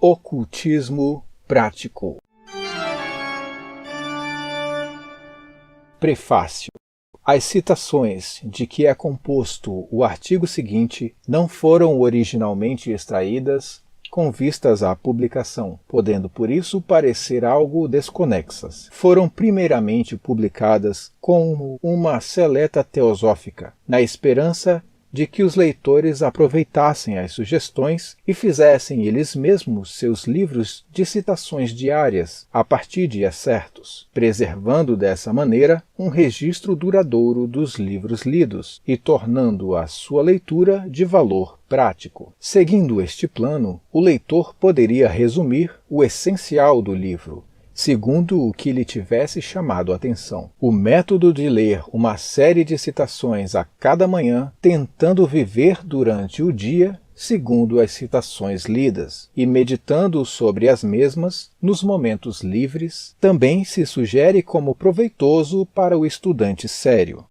Ocultismo prático. Prefácio. As citações de que é composto o artigo seguinte não foram originalmente extraídas com vistas à publicação, podendo por isso parecer algo desconexas. Foram primeiramente publicadas como uma seleta teosófica, na esperança de que os leitores aproveitassem as sugestões e fizessem eles mesmos seus livros de citações diárias a partir de excertos, preservando dessa maneira um registro duradouro dos livros lidos e tornando a sua leitura de valor prático. Seguindo este plano, o leitor poderia resumir o essencial do livro, segundo o que lhe tivesse chamado a atenção. O método de ler uma série de citações a cada manhã, tentando viver durante o dia segundo as citações lidas e meditando sobre as mesmas nos momentos livres, também se sugere como proveitoso para o estudante sério.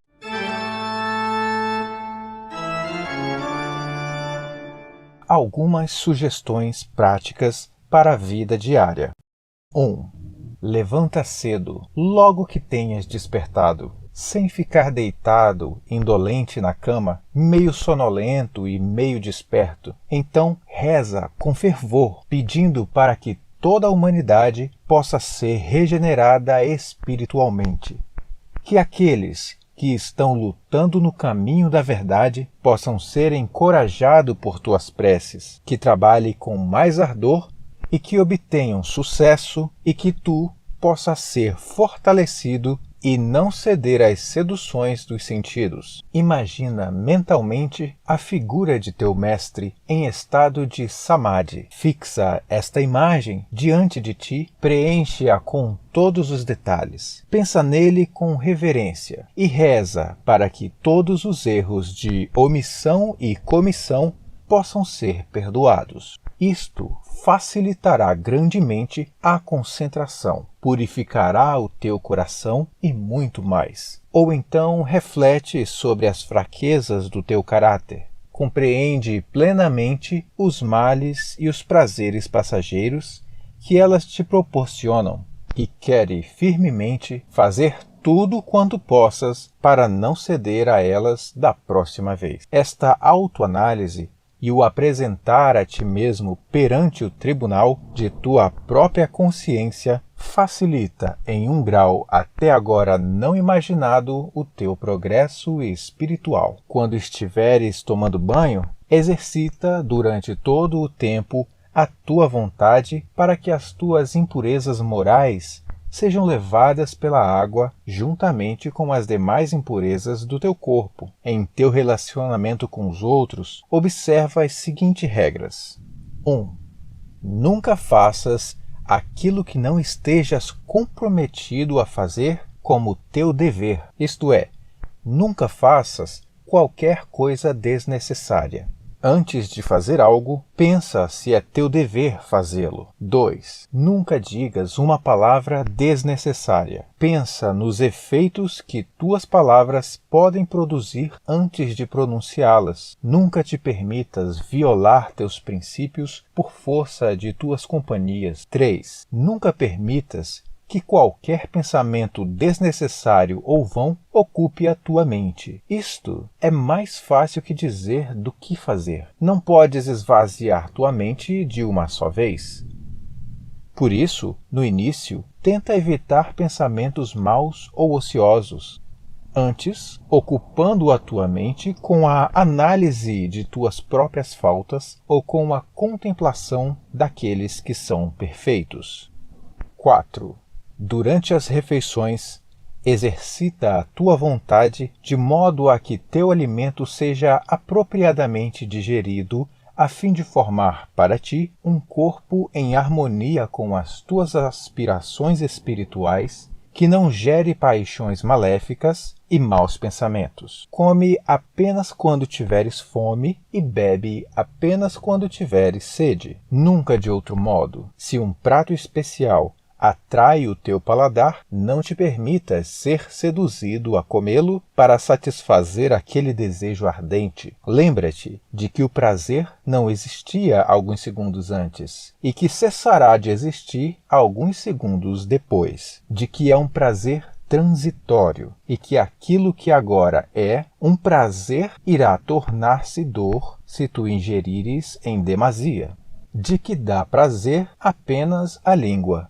Algumas sugestões práticas para a vida diária. 1. Levanta cedo, logo que tenhas despertado, sem ficar deitado, indolente na cama, meio sonolento e meio desperto. Então reza com fervor, pedindo para que toda a humanidade possa ser regenerada espiritualmente. Que aqueles que estão lutando no caminho da verdade possam ser encorajados por tuas preces, que trabalhem com mais ardor e que obtenham sucesso e que tu possa ser fortalecido e não ceder às seduções dos sentidos. Imagina mentalmente a figura de teu mestre em estado de samadhi. Fixa esta imagem diante de ti, preenche-a com todos os detalhes. Pensa nele com reverência e reza para que todos os erros de omissão e comissão possam ser perdoados. Isto facilitará grandemente a concentração, purificará o teu coração e muito mais. Ou então reflete sobre as fraquezas do teu caráter. Compreende plenamente os males e os prazeres passageiros que elas te proporcionam e quere firmemente fazer tudo quanto possas para não ceder a elas da próxima vez. Esta autoanálise e o apresentar a ti mesmo perante o tribunal de tua própria consciência facilita em um grau até agora não imaginado o teu progresso espiritual. Quando estiveres tomando banho, exercita durante todo o tempo a tua vontade para que as tuas impurezas morais sejam levadas pela água juntamente com as demais impurezas do teu corpo. Em teu relacionamento com os outros, observa as seguintes regras. 1. Nunca faças aquilo que não estejas comprometido a fazer como teu dever, isto é, nunca faças qualquer coisa desnecessária. Antes de fazer algo, pensa se é teu dever fazê-lo. 2. Nunca digas uma palavra desnecessária. Pensa nos efeitos que tuas palavras podem produzir antes de pronunciá-las. Nunca te permitas violar teus princípios por força de tuas companhias. 3. Nunca permitas que qualquer pensamento desnecessário ou vão ocupe a tua mente. Isto é mais fácil que dizer do que fazer. Não podes esvaziar tua mente de uma só vez. Por isso, no início, tenta evitar pensamentos maus ou ociosos. Antes, ocupando a tua mente com a análise de tuas próprias faltas ou com a contemplação daqueles que são perfeitos. 4. Durante as refeições, exercita a tua vontade de modo a que teu alimento seja apropriadamente digerido, a fim de formar para ti um corpo em harmonia com as tuas aspirações espirituais, que não gere paixões maléficas e maus pensamentos. Come apenas quando tiveres fome e bebe apenas quando tiveres sede. Nunca de outro modo. Se um prato especial atrai o teu paladar, não te permitas ser seduzido a comê-lo para satisfazer aquele desejo ardente. Lembra-te de que o prazer não existia alguns segundos antes e que cessará de existir alguns segundos depois, de que é um prazer transitório e que aquilo que agora é um prazer irá tornar-se dor se tu ingerires em demasia, de que dá prazer apenas a língua.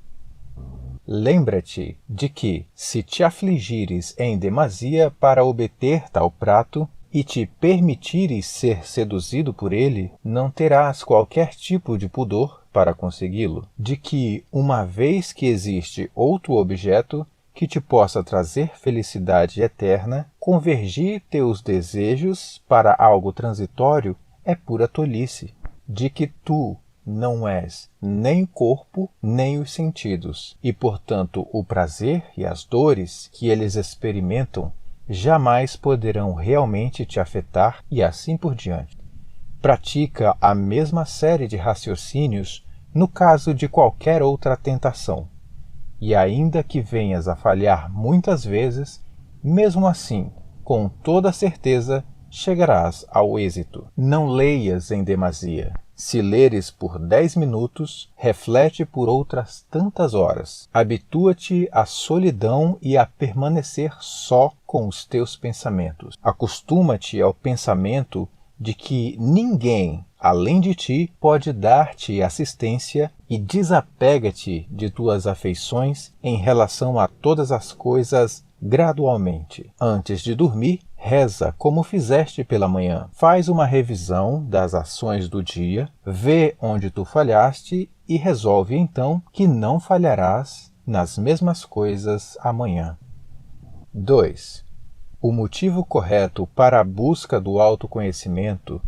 Lembra-te de que, se te afligires em demasia para obter tal prato, e te permitires ser seduzido por ele, não terás qualquer tipo de pudor para consegui-lo, de que, uma vez que existe outro objeto que te possa trazer felicidade eterna, convergir teus desejos para algo transitório é pura tolice, de que tu não és nem o corpo, nem os sentidos, e, portanto, o prazer e as dores que eles experimentam jamais poderão realmente te afetar e assim por diante. Pratica a mesma série de raciocínios no caso de qualquer outra tentação, e ainda que venhas a falhar muitas vezes, mesmo assim, com toda certeza, chegarás ao êxito. Não leias em demasia. Se leres por 10 minutos, reflete por outras tantas horas. Habitua-te à solidão e a permanecer só com os teus pensamentos. Acostuma-te ao pensamento de que ninguém, além de ti, pode dar-te assistência e desapega-te de tuas afeições em relação a todas as coisas gradualmente. Antes de dormir, reza como fizeste pela manhã. Faz uma revisão das ações do dia, vê onde tu falhaste e resolve então que não falharás nas mesmas coisas amanhã. 2. O motivo correto para a busca do autoconhecimento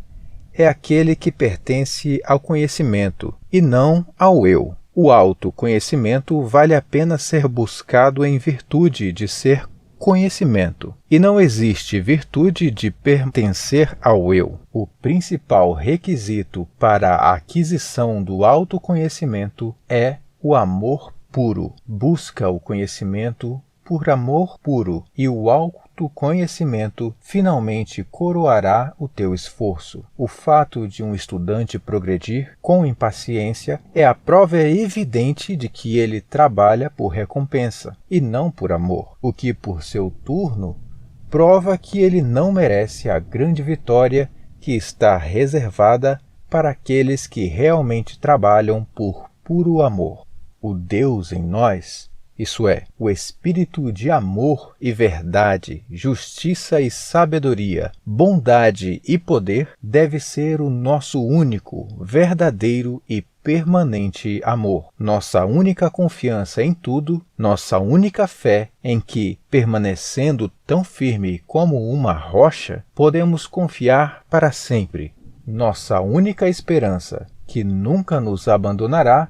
é aquele que pertence ao conhecimento e não ao eu. O autoconhecimento vale a pena ser buscado em virtude de ser conhecimento, e não existe virtude de pertencer ao eu. O principal requisito para a aquisição do autoconhecimento é o amor puro. Busca o conhecimento por amor puro, e o autoconhecimento finalmente coroará o teu esforço. O fato de um estudante progredir com impaciência é a prova evidente de que ele trabalha por recompensa e não por amor, o que, por seu turno, prova que ele não merece a grande vitória que está reservada para aqueles que realmente trabalham por puro amor. O Deus em nós, isso é, o espírito de amor e verdade, justiça e sabedoria, bondade e poder, deve ser o nosso único, verdadeiro e permanente amor. Nossa única confiança em tudo, nossa única fé em que, permanecendo tão firme como uma rocha, podemos confiar para sempre. Nossa única esperança, que nunca nos abandonará,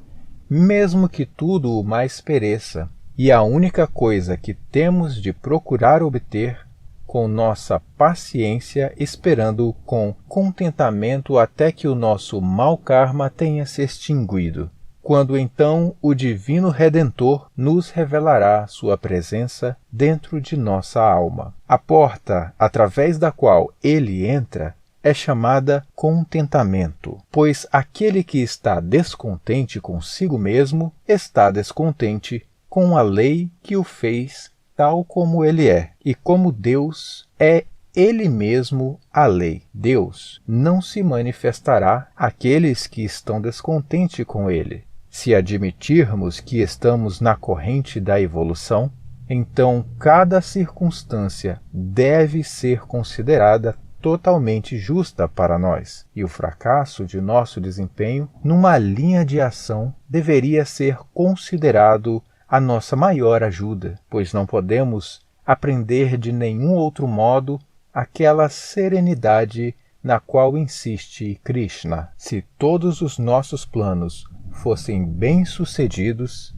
mesmo que tudo o mais pereça. E a única coisa que temos de procurar obter, com nossa paciência, esperando com contentamento até que o nosso mau karma tenha se extinguido, quando então o Divino Redentor nos revelará sua presença dentro de nossa alma. A porta através da qual ele entra é chamada contentamento, pois aquele que está descontente consigo mesmo está descontente com a lei que o fez tal como ele é, e como Deus é ele mesmo a lei. Deus não se manifestará àqueles que estão descontentes com ele. Se admitirmos que estamos na corrente da evolução, então cada circunstância deve ser considerada totalmente justa para nós, e o fracasso de nosso desempenho numa linha de ação deveria ser considerado a nossa maior ajuda, pois não podemos aprender de nenhum outro modo aquela serenidade na qual insiste Krishna. Se todos os nossos planos fossem bem-sucedidos,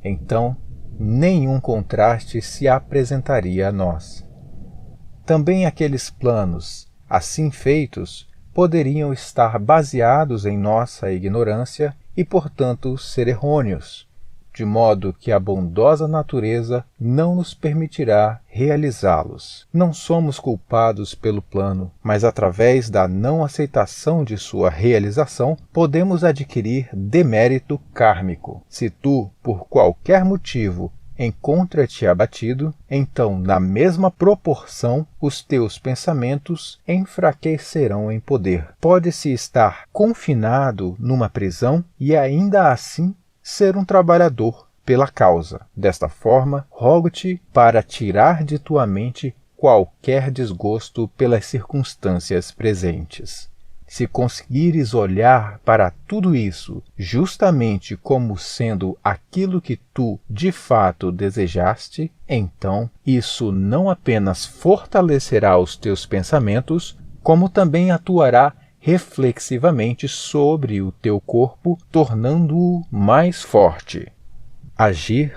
então nenhum contraste se apresentaria a nós. Também aqueles planos, assim feitos, poderiam estar baseados em nossa ignorância e, portanto, ser errôneos. de modo que a bondosa natureza não nos permitirá realizá-los. Não somos culpados pelo plano, mas através da não aceitação de sua realização, podemos adquirir demérito kármico. Se tu, por qualquer motivo, encontra-te abatido, então, na mesma proporção, os teus pensamentos enfraquecerão em poder. Pode-se estar confinado numa prisão e ainda assim ser um trabalhador pela causa. Desta forma, rogo-te para tirar de tua mente qualquer desgosto pelas circunstâncias presentes. Se conseguires olhar para tudo isso justamente como sendo aquilo que tu de fato desejaste, então isso não apenas fortalecerá os teus pensamentos, como também atuará reflexivamente sobre o teu corpo, tornando-o mais forte. Agir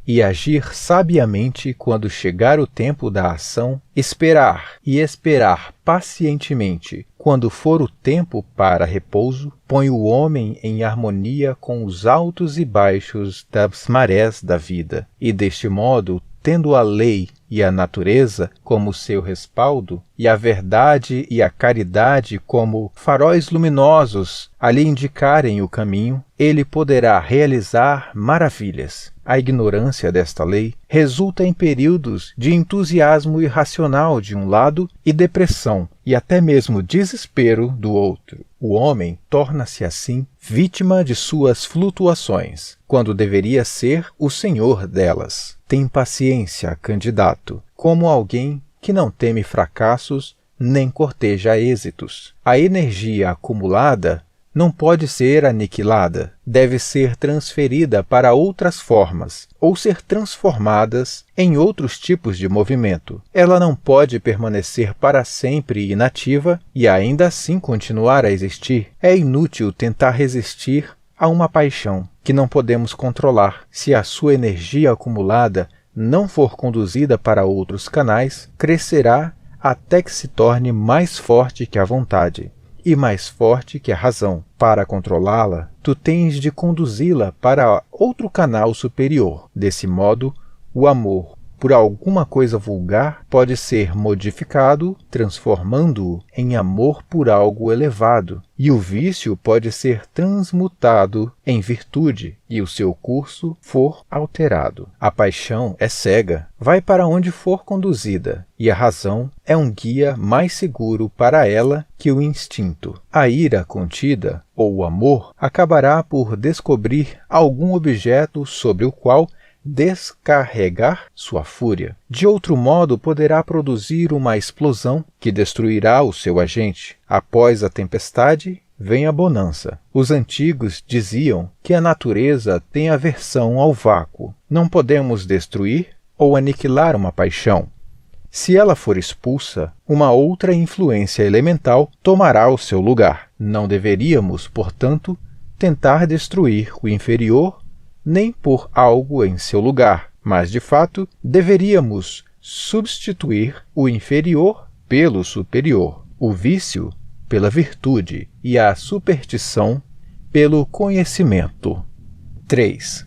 e agir sabiamente quando chegar o tempo da ação, esperar e esperar pacientemente quando for o tempo para repouso, põe o homem em harmonia com os altos e baixos das marés da vida, e deste modo, tendo a lei e a natureza como seu respaldo, e a verdade e a caridade como faróis luminosos a lhe indicarem o caminho, ele poderá realizar maravilhas. A ignorância desta lei resulta em períodos de entusiasmo irracional de um lado e depressão, e até mesmo desespero do outro. O homem torna-se assim vítima de suas flutuações, quando deveria ser o senhor delas. Tem paciência, candidato, como alguém que não teme fracassos nem corteja êxitos. A energia acumulada não pode ser aniquilada, deve ser transferida para outras formas ou ser transformadas em outros tipos de movimento. Ela não pode permanecer para sempre inativa e ainda assim continuar a existir. É inútil tentar resistir a uma paixão que não podemos controlar. Se a sua energia acumulada não for conduzida para outros canais, crescerá até que se torne mais forte que a vontade e mais forte que a razão. Para controlá-la, tu tens de conduzi-la para outro canal superior. Desse modo, o amor por alguma coisa vulgar pode ser modificado, transformando-o em amor por algo elevado, e o vício pode ser transmutado em virtude, e o seu curso for alterado. A paixão é cega, vai para onde for conduzida, e a razão é um guia mais seguro para ela que o instinto. A ira contida, ou o amor, acabará por descobrir algum objeto sobre o qual descarregar sua fúria. De outro modo, poderá produzir uma explosão que destruirá o seu agente. Após a tempestade, vem a bonança. Os antigos diziam que a natureza tem aversão ao vácuo. Não podemos destruir ou aniquilar uma paixão. Se ela for expulsa, uma outra influência elemental tomará o seu lugar. Não deveríamos, portanto, tentar destruir o inferior nem por algo em seu lugar, mas, de fato, deveríamos substituir o inferior pelo superior, o vício pela virtude e a superstição pelo conhecimento. 3.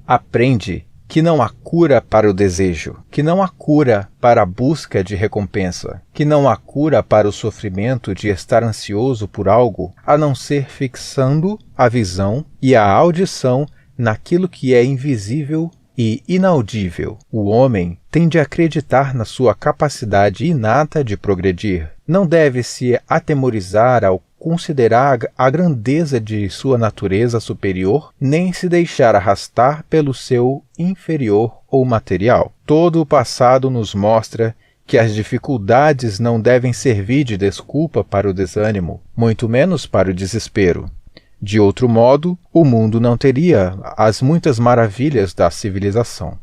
Aprende que não há cura para o desejo, que não há cura para a busca de recompensa, que não há cura para o sofrimento de estar ansioso por algo, a não ser fixando a visão e a audição naquilo que é invisível e inaudível. O homem tem de acreditar na sua capacidade inata de progredir. Não deve se atemorizar ao considerar a grandeza de sua natureza superior, nem se deixar arrastar pelo seu inferior ou material. Todo o passado nos mostra que as dificuldades não devem servir de desculpa para o desânimo, muito menos para o desespero. De outro modo, o mundo não teria as muitas maravilhas da civilização.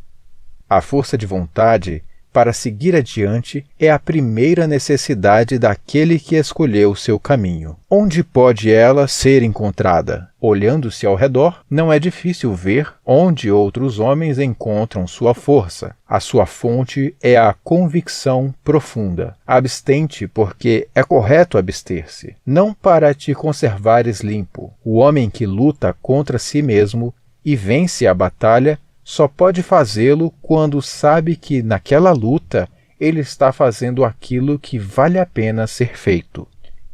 A força de vontade para seguir adiante é a primeira necessidade daquele que escolheu seu caminho. Onde pode ela ser encontrada? Olhando-se ao redor, não é difícil ver onde outros homens encontram sua força. A sua fonte é a convicção profunda. Abstente porque é correto abster-se, não para te conservares limpo. O homem que luta contra si mesmo e vence a batalha, só pode fazê-lo quando sabe que naquela luta ele está fazendo aquilo que vale a pena ser feito.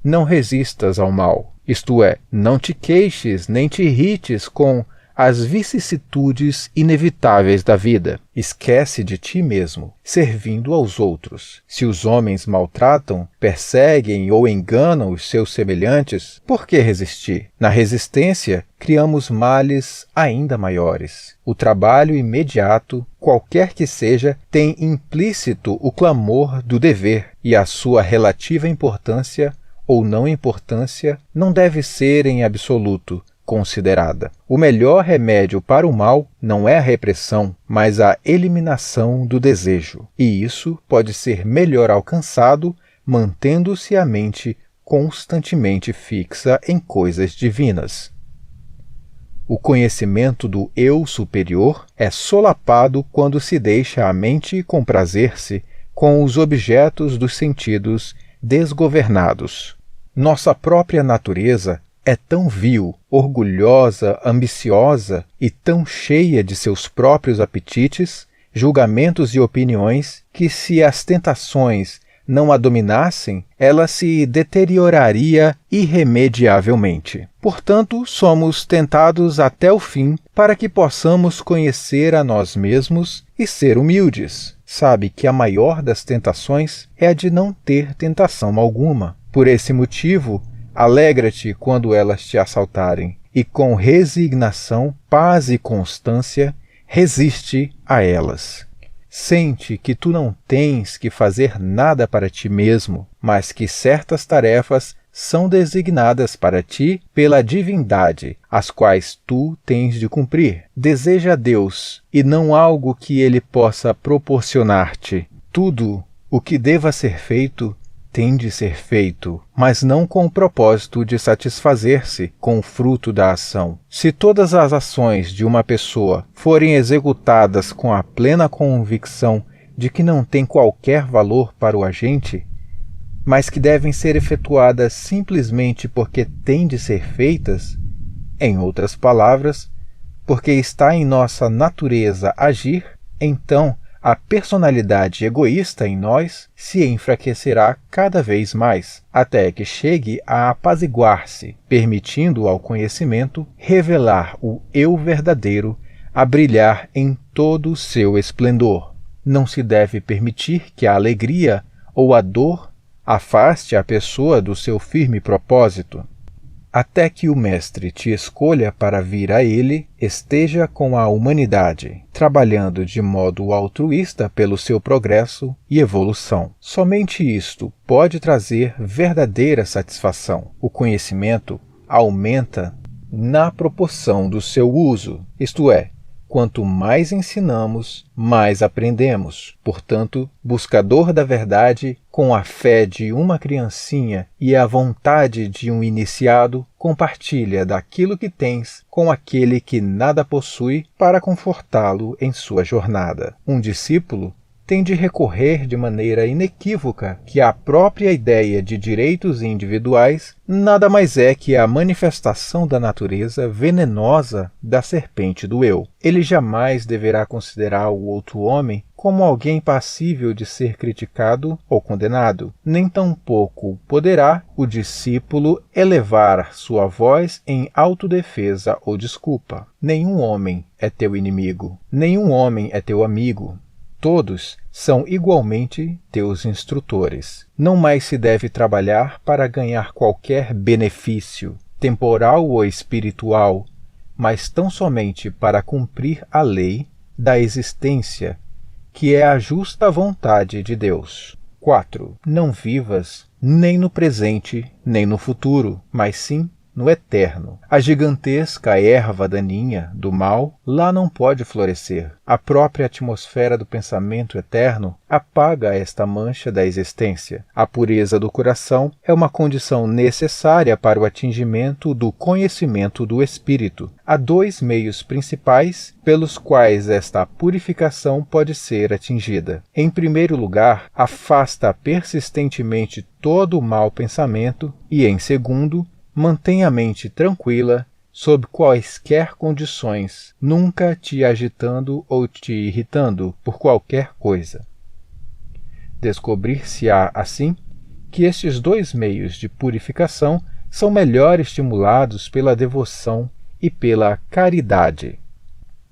Não resistas ao mal, isto é, não te queixes nem te irrites com as vicissitudes inevitáveis da vida. Esquece de ti mesmo, servindo aos outros. Se os homens maltratam, perseguem ou enganam os seus semelhantes, por que resistir? Na resistência, criamos males ainda maiores. O trabalho imediato, qualquer que seja, tem implícito o clamor do dever, e a sua relativa importância ou não importância não deve ser em absoluto considerada. O melhor remédio para o mal não é a repressão, mas a eliminação do desejo. E isso pode ser melhor alcançado mantendo-se a mente constantemente fixa em coisas divinas. O conhecimento do eu superior é solapado quando se deixa a mente comprazer-se com os objetos dos sentidos desgovernados. Nossa própria natureza é tão vil, orgulhosa, ambiciosa e tão cheia de seus próprios apetites, julgamentos e opiniões que, se as tentações não a dominassem, ela se deterioraria irremediavelmente. Portanto, somos tentados até o fim para que possamos conhecer a nós mesmos e ser humildes. Sabe que a maior das tentações é a de não ter tentação alguma. Por esse motivo, alegra-te quando elas te assaltarem, e com resignação, paz e constância, resiste a elas. Sente que tu não tens que fazer nada para ti mesmo, mas que certas tarefas são designadas para ti pela divindade, as quais tu tens de cumprir. Deseja a Deus, e não algo que Ele possa proporcionar-te. Tudo o que deva ser feito tem de ser feito, mas não com o propósito de satisfazer-se com o fruto da ação. Se todas as ações de uma pessoa forem executadas com a plena convicção de que não tem qualquer valor para o agente, mas que devem ser efetuadas simplesmente porque têm de ser feitas, em outras palavras, porque está em nossa natureza agir, então a personalidade egoísta em nós se enfraquecerá cada vez mais, até que chegue a apaziguar-se, permitindo ao conhecimento revelar o eu verdadeiro a brilhar em todo o seu esplendor. Não se deve permitir que a alegria ou a dor afaste a pessoa do seu firme propósito. Até que o Mestre te escolha para vir a ele, esteja com a humanidade, trabalhando de modo altruísta pelo seu progresso e evolução. Somente isto pode trazer verdadeira satisfação. O conhecimento aumenta na proporção do seu uso, isto é, quanto mais ensinamos, mais aprendemos. Portanto, buscador da verdade, com a fé de uma criancinha e a vontade de um iniciado, compartilha daquilo que tens com aquele que nada possui para confortá-lo em sua jornada. Um discípulo tem de recorrer de maneira inequívoca que a própria ideia de direitos individuais nada mais é que a manifestação da natureza venenosa da serpente do eu. Ele jamais deverá considerar o outro homem como alguém passível de ser criticado ou condenado, nem tampouco poderá o discípulo elevar sua voz em autodefesa ou desculpa. Nenhum homem é teu inimigo, nenhum homem é teu amigo. Todos são igualmente teus instrutores. Não mais se deve trabalhar para ganhar qualquer benefício, temporal ou espiritual, mas tão somente para cumprir a lei da existência, que é a justa vontade de Deus. 4. Não vivas nem no presente, nem no futuro, mas sim no eterno. A gigantesca erva daninha do mal lá não pode florescer. A própria atmosfera do pensamento eterno apaga esta mancha da existência. A pureza do coração é uma condição necessária para o atingimento do conhecimento do espírito. Há dois meios principais pelos quais esta purificação pode ser atingida. Em primeiro lugar, afasta persistentemente todo o mau pensamento e, em segundo, mantém a mente tranquila sob quaisquer condições, nunca te agitando ou te irritando por qualquer coisa. Descobrir-se-á, assim, que estes dois meios de purificação são melhor estimulados pela devoção e pela caridade.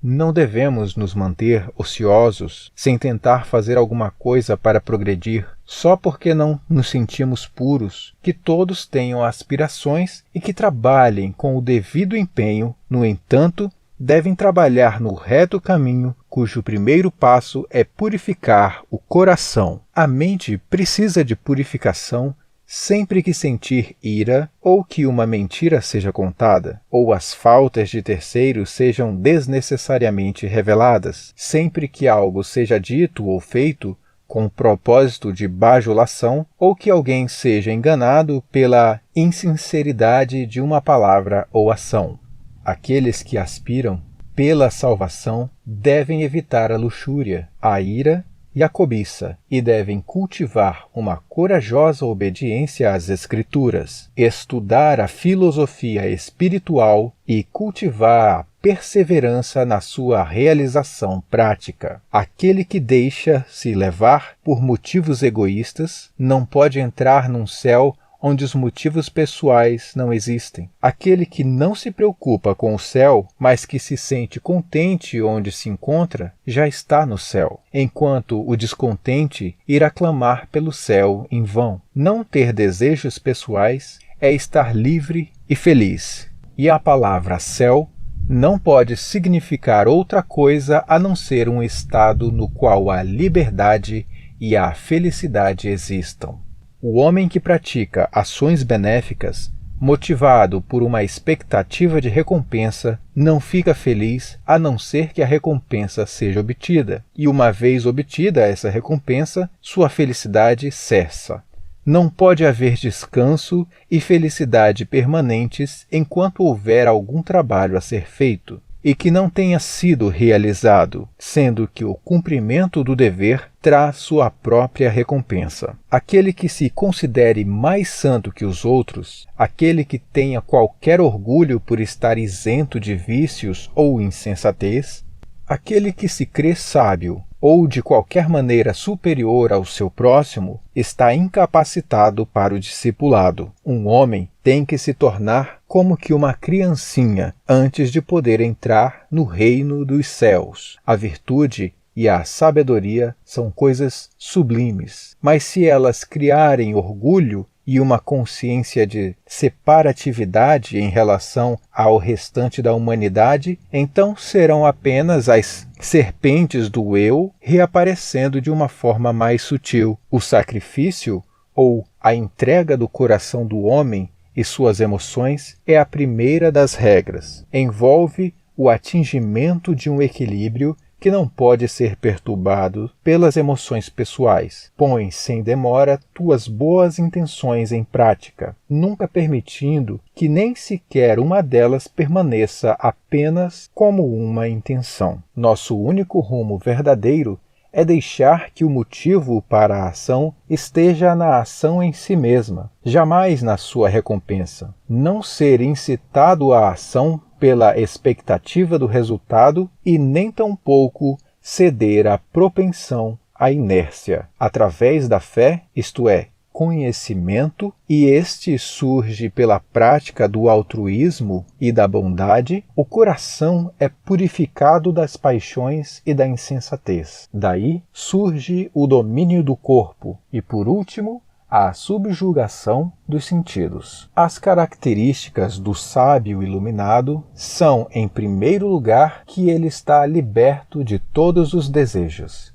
Não devemos nos manter ociosos, sem tentar fazer alguma coisa para progredir, só porque não nos sentimos puros, que todos tenham aspirações e que trabalhem com o devido empenho, no entanto, devem trabalhar no reto caminho, cujo primeiro passo é purificar o coração. A mente precisa de purificação sempre que sentir ira, ou que uma mentira seja contada, ou as faltas de terceiros sejam desnecessariamente reveladas, sempre que algo seja dito ou feito com propósito de bajulação, ou que alguém seja enganado pela insinceridade de uma palavra ou ação. Aqueles que aspiram pela salvação devem evitar a luxúria, a ira e a cobiça, e devem cultivar uma corajosa obediência às Escrituras, estudar a filosofia espiritual e cultivar a perseverança na sua realização prática. Aquele que deixa-se levar por motivos egoístas não pode entrar num céu onde os motivos pessoais não existem. Aquele que não se preocupa com o céu, mas que se sente contente onde se encontra, já está no céu, enquanto o descontente irá clamar pelo céu em vão. Não ter desejos pessoais é estar livre e feliz. E a palavra céu não pode significar outra coisa a não ser um estado no qual a liberdade e a felicidade existam. O homem que pratica ações benéficas, motivado por uma expectativa de recompensa, não fica feliz a não ser que a recompensa seja obtida, e uma vez obtida essa recompensa, sua felicidade cessa. Não pode haver descanso e felicidade permanentes enquanto houver algum trabalho a ser feito, e que não tenha sido realizado, sendo que o cumprimento do dever traz sua própria recompensa. Aquele que se considere mais santo que os outros, aquele que tenha qualquer orgulho por estar isento de vícios ou insensatez, aquele que se crê sábio ou de qualquer maneira superior ao seu próximo, está incapacitado para o discipulado. Um homem tem que se tornar como que uma criancinha antes de poder entrar no reino dos céus. A virtude e a sabedoria são coisas sublimes, mas se elas criarem orgulho e uma consciência de separatividade em relação ao restante da humanidade, então serão apenas as serpentes do eu reaparecendo de uma forma mais sutil. O sacrifício, ou a entrega do coração do homem e suas emoções, é a primeira das regras. Envolve o atingimento de um equilíbrio que não pode ser perturbado pelas emoções pessoais. Põe sem demora tuas boas intenções em prática, nunca permitindo que nem sequer uma delas permaneça apenas como uma intenção. Nosso único rumo verdadeiro é deixar que o motivo para a ação esteja na ação em si mesma, jamais na sua recompensa. Não ser incitado à ação pela expectativa do resultado e nem tampouco ceder à propensão à inércia. Através da fé, isto é, conhecimento, e este surge pela prática do altruísmo e da bondade, o coração é purificado das paixões e da insensatez. Daí surge o domínio do corpo e, por último, a subjugação dos sentidos. As características do sábio iluminado são, em primeiro lugar, que ele está liberto de todos os desejos.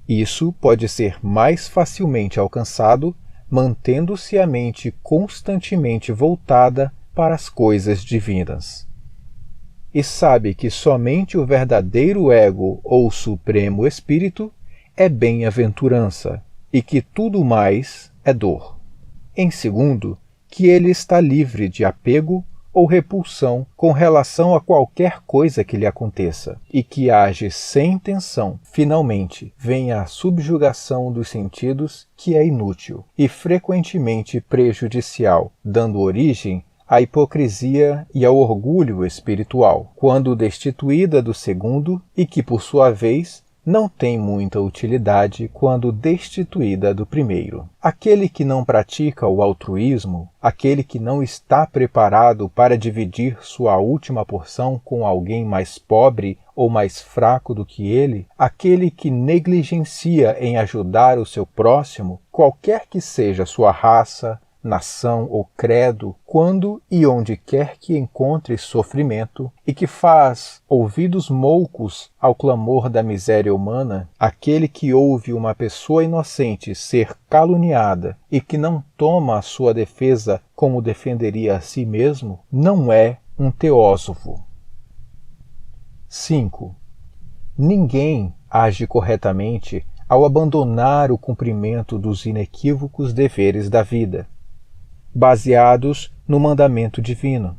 Isso pode ser mais facilmente alcançado mantendo-se a mente constantemente voltada para as coisas divinas. E sabe que somente o verdadeiro ego ou supremo espírito é bem-aventurança e que tudo mais é dor. Em segundo, que ele está livre de apego ou repulsão com relação a qualquer coisa que lhe aconteça, e que age sem intenção. Finalmente, vem a subjugação dos sentidos, que é inútil e frequentemente prejudicial, dando origem à hipocrisia e ao orgulho espiritual, quando destituída do segundo, e que, por sua vez, não tem muita utilidade quando destituída do primeiro. Aquele que não pratica o altruísmo, aquele que não está preparado para dividir sua última porção com alguém mais pobre ou mais fraco do que ele, aquele que negligencia em ajudar o seu próximo, qualquer que seja sua raça, nação ou credo, quando e onde quer que encontre sofrimento, e que faz ouvidos moucos ao clamor da miséria humana, aquele que ouve uma pessoa inocente ser caluniada e que não toma a sua defesa como defenderia a si mesmo, não é um teósofo. 5. Ninguém age corretamente ao abandonar o cumprimento dos inequívocos deveres da vida, baseados no mandamento divino.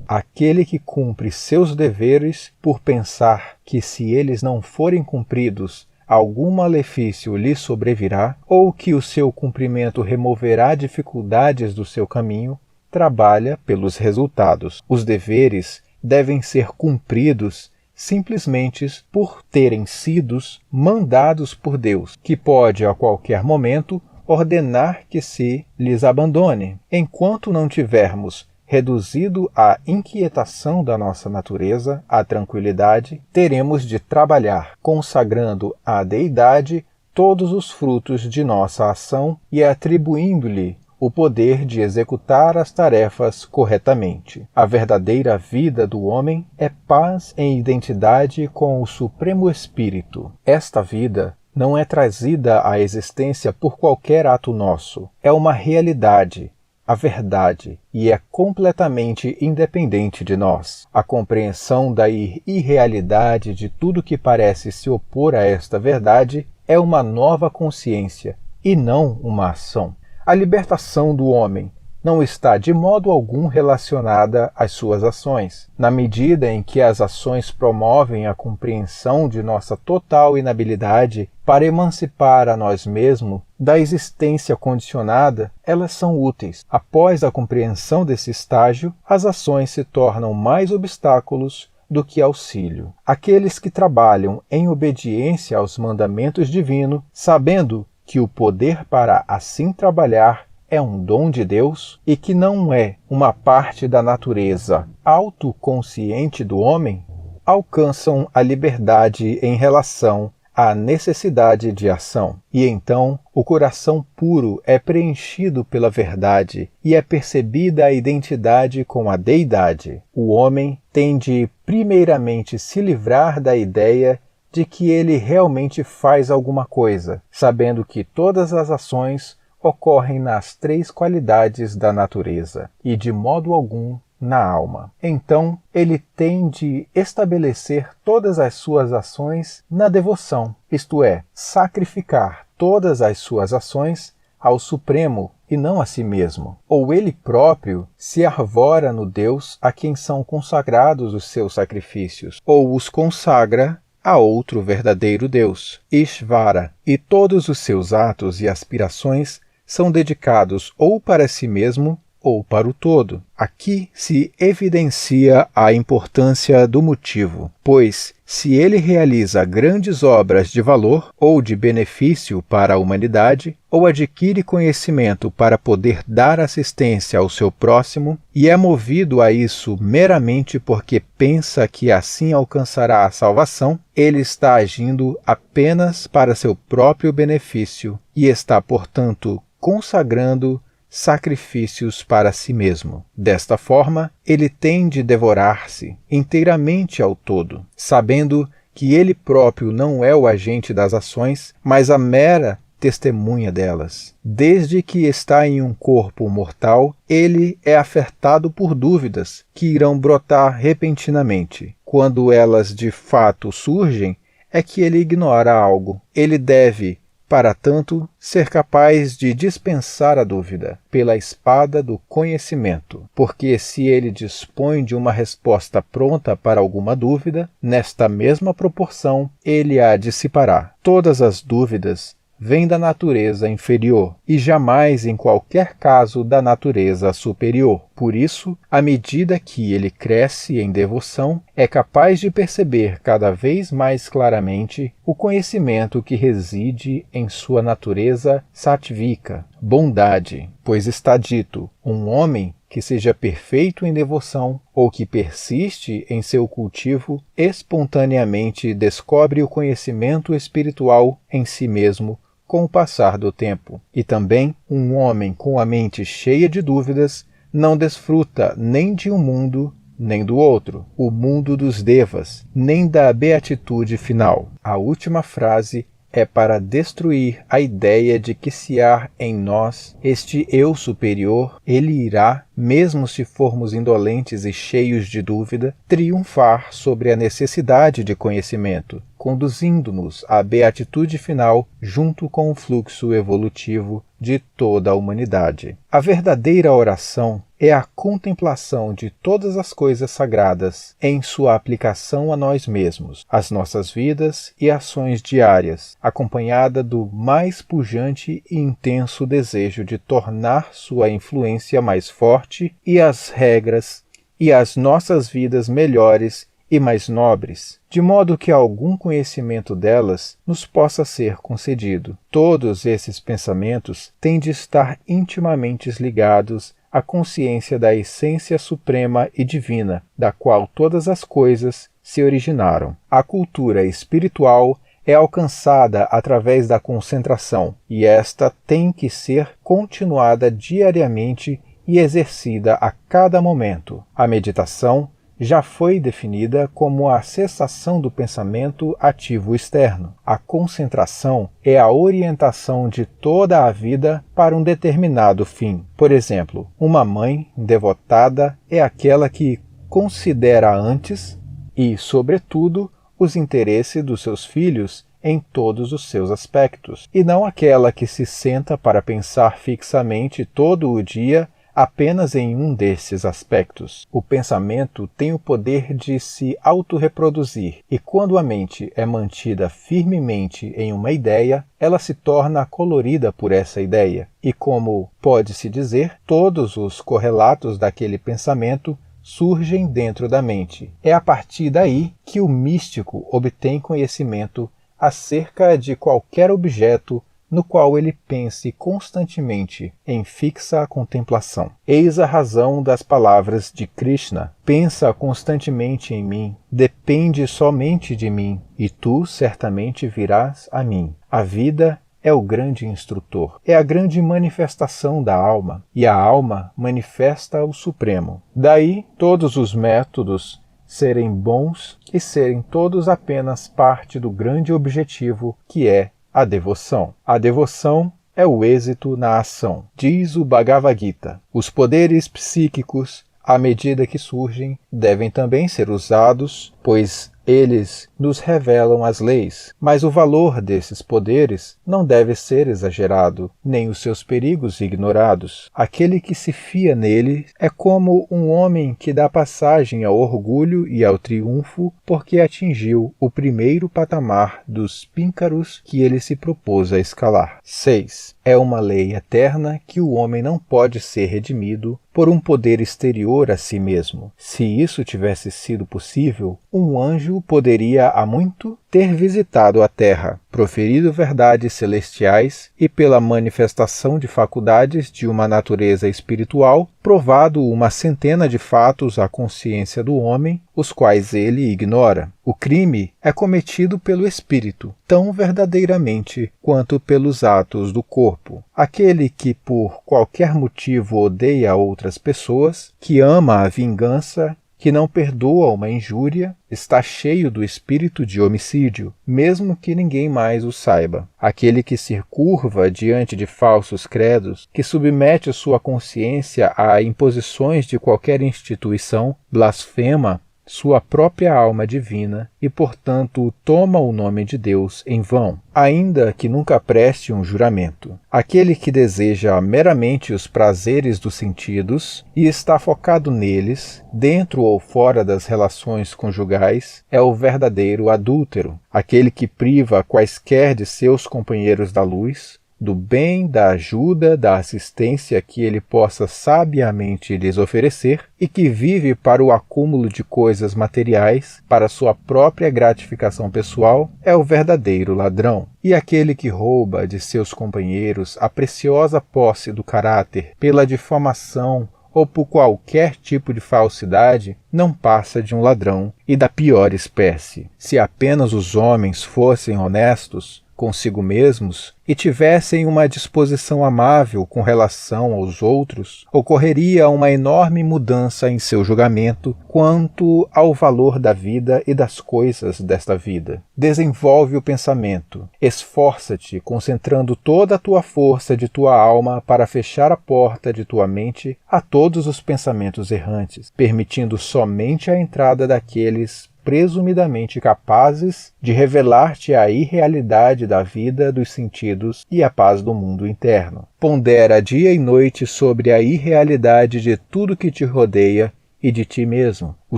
Aquele que cumpre seus deveres por pensar que, se eles não forem cumpridos, algum malefício lhe sobrevirá, ou que o seu cumprimento removerá dificuldades do seu caminho, trabalha pelos resultados. Os deveres devem ser cumpridos simplesmente por terem sido mandados por Deus, que pode a qualquer momento ordenar que se lhes abandone. Enquanto não tivermos reduzido a inquietação da nossa natureza à tranquilidade, teremos de trabalhar, consagrando à deidade todos os frutos de nossa ação e atribuindo-lhe o poder de executar as tarefas corretamente. A verdadeira vida do homem é paz em identidade com o Supremo Espírito. Esta vida não é trazida à existência por qualquer ato nosso. É uma realidade, a verdade, e é completamente independente de nós. A compreensão da irrealidade de tudo que parece se opor a esta verdade é uma nova consciência, e não uma ação. A libertação do homem não está de modo algum relacionada às suas ações. Na medida em que as ações promovem a compreensão de nossa total inabilidade para emancipar a nós mesmos da existência condicionada, elas são úteis. Após a compreensão desse estágio, as ações se tornam mais obstáculos do que auxílio. Aqueles que trabalham em obediência aos mandamentos divinos, sabendo que o poder para assim trabalhar é um dom de Deus e que não é uma parte da natureza autoconsciente do homem, alcançam a liberdade em relação à necessidade de ação. E então o coração puro é preenchido pela verdade e é percebida a identidade com a deidade. O homem tem de primeiramente se livrar da ideia de que ele realmente faz alguma coisa, sabendo que todas as ações ocorrem nas três qualidades da natureza e de modo algum na alma. Então, ele tem de estabelecer todas as suas ações na devoção, isto é, sacrificar todas as suas ações ao Supremo e não a si mesmo. Ou ele próprio se arvora no Deus a quem são consagrados os seus sacrifícios, ou os consagra a outro verdadeiro Deus, Ishvara, e todos os seus atos e aspirações são dedicados ou para si mesmo ou para o todo. Aqui se evidencia a importância do motivo, pois se ele realiza grandes obras de valor ou de benefício para a humanidade, ou adquire conhecimento para poder dar assistência ao seu próximo, e é movido a isso meramente porque pensa que assim alcançará a salvação, ele está agindo apenas para seu próprio benefício e está, portanto, consagrando sacrifícios para si mesmo. Desta forma, ele tem de devorar-se inteiramente ao todo, sabendo que ele próprio não é o agente das ações, mas a mera testemunha delas. Desde que está em um corpo mortal, ele é afetado por dúvidas que irão brotar repentinamente. Quando elas de fato surgem, é que ele ignora algo. Ele deve, para tanto, ser capaz de dispensar a dúvida pela espada do conhecimento, porque se ele dispõe de uma resposta pronta para alguma dúvida, nesta mesma proporção ele a dissipará. Todas as dúvidas vem da natureza inferior e jamais em qualquer caso da natureza superior. Por isso, à medida que ele cresce em devoção, é capaz de perceber cada vez mais claramente o conhecimento que reside em sua natureza sattvika, bondade, pois está dito: um homem que seja perfeito em devoção ou que persiste em seu cultivo, espontaneamente descobre o conhecimento espiritual em si mesmo com o passar do tempo. E também um homem com a mente cheia de dúvidas não desfruta nem de um mundo nem do outro, o mundo dos devas, nem da beatitude final. A última frase é para destruir a ideia de que se há em nós este eu superior, ele irá, mesmo se formos indolentes e cheios de dúvida, triunfar sobre a necessidade de conhecimento, conduzindo-nos à beatitude final junto com o fluxo evolutivo de toda a humanidade. A verdadeira oração é a contemplação de todas as coisas sagradas em sua aplicação a nós mesmos, às nossas vidas e ações diárias, acompanhada do mais pujante e intenso desejo de tornar sua influência mais forte e as regras e as nossas vidas melhores e mais nobres, de modo que algum conhecimento delas nos possa ser concedido. Todos esses pensamentos têm de estar intimamente ligados à consciência da essência suprema e divina, da qual todas as coisas se originaram. A cultura espiritual é alcançada através da concentração, e esta tem que ser continuada diariamente e exercida a cada momento. A meditação já foi definida como a cessação do pensamento ativo externo. A concentração é a orientação de toda a vida para um determinado fim. Por exemplo, uma mãe devotada é aquela que considera antes e, sobretudo, os interesses dos seus filhos em todos os seus aspectos, e não aquela que se senta para pensar fixamente todo o dia apenas em um desses aspectos. O pensamento tem o poder de se autorreproduzir, e quando a mente é mantida firmemente em uma ideia, ela se torna colorida por essa ideia, e como pode-se dizer, todos os correlatos daquele pensamento surgem dentro da mente. É a partir daí que o místico obtém conhecimento acerca de qualquer objeto no qual ele pense constantemente em fixa contemplação. Eis a razão das palavras de Krishna: pensa constantemente em mim, depende somente de mim, e tu certamente virás a mim. A vida é o grande instrutor, é a grande manifestação da alma, e a alma manifesta o Supremo. Daí todos os métodos serem bons e serem todos apenas parte do grande objetivo que é a devoção. A devoção é o êxito na ação. Diz o Bhagavad Gita: os poderes psíquicos, à medida que surgem, devem também ser usados, pois eles nos revelam as leis, mas o valor desses poderes não deve ser exagerado, nem os seus perigos ignorados. Aquele que se fia nele é como um homem que dá passagem ao orgulho e ao triunfo porque atingiu o primeiro patamar dos píncaros que ele se propôs a escalar. 6. É uma lei eterna que o homem não pode ser redimido por um poder exterior a si mesmo. Se isso tivesse sido possível, um anjo poderia há muito ter visitado a Terra, proferido verdades celestiais e, pela manifestação de faculdades de uma natureza espiritual, provado uma centena de fatos à consciência do homem, os quais ele ignora. O crime é cometido pelo espírito, tão verdadeiramente quanto pelos atos do corpo. Aquele que, por qualquer motivo, odeia outras pessoas, que ama a vingança, que não perdoa uma injúria, está cheio do espírito de homicídio, mesmo que ninguém mais o saiba. Aquele que se curva diante de falsos credos, que submete sua consciência a imposições de qualquer instituição, blasfema sua própria alma divina e, portanto, toma o nome de Deus em vão, ainda que nunca preste um juramento. Aquele que deseja meramente os prazeres dos sentidos e está focado neles, dentro ou fora das relações conjugais, é o verdadeiro adúltero. Aquele que priva quaisquer de seus companheiros da luz, do bem, da ajuda, da assistência que ele possa sabiamente lhes oferecer e que vive para o acúmulo de coisas materiais, para sua própria gratificação pessoal, é o verdadeiro ladrão. E aquele que rouba de seus companheiros a preciosa posse do caráter pela difamação ou por qualquer tipo de falsidade, não passa de um ladrão e da pior espécie. Se apenas os homens fossem honestos consigo mesmos e tivessem uma disposição amável com relação aos outros, ocorreria uma enorme mudança em seu julgamento quanto ao valor da vida e das coisas desta vida. Desenvolve o pensamento, esforça-te, concentrando toda a tua força de tua alma para fechar a porta de tua mente a todos os pensamentos errantes, permitindo somente a entrada daqueles presumidamente capazes de revelar-te a irrealidade da vida dos sentidos e a paz do mundo interno. Pondera dia e noite sobre a irrealidade de tudo que te rodeia e de ti mesmo. O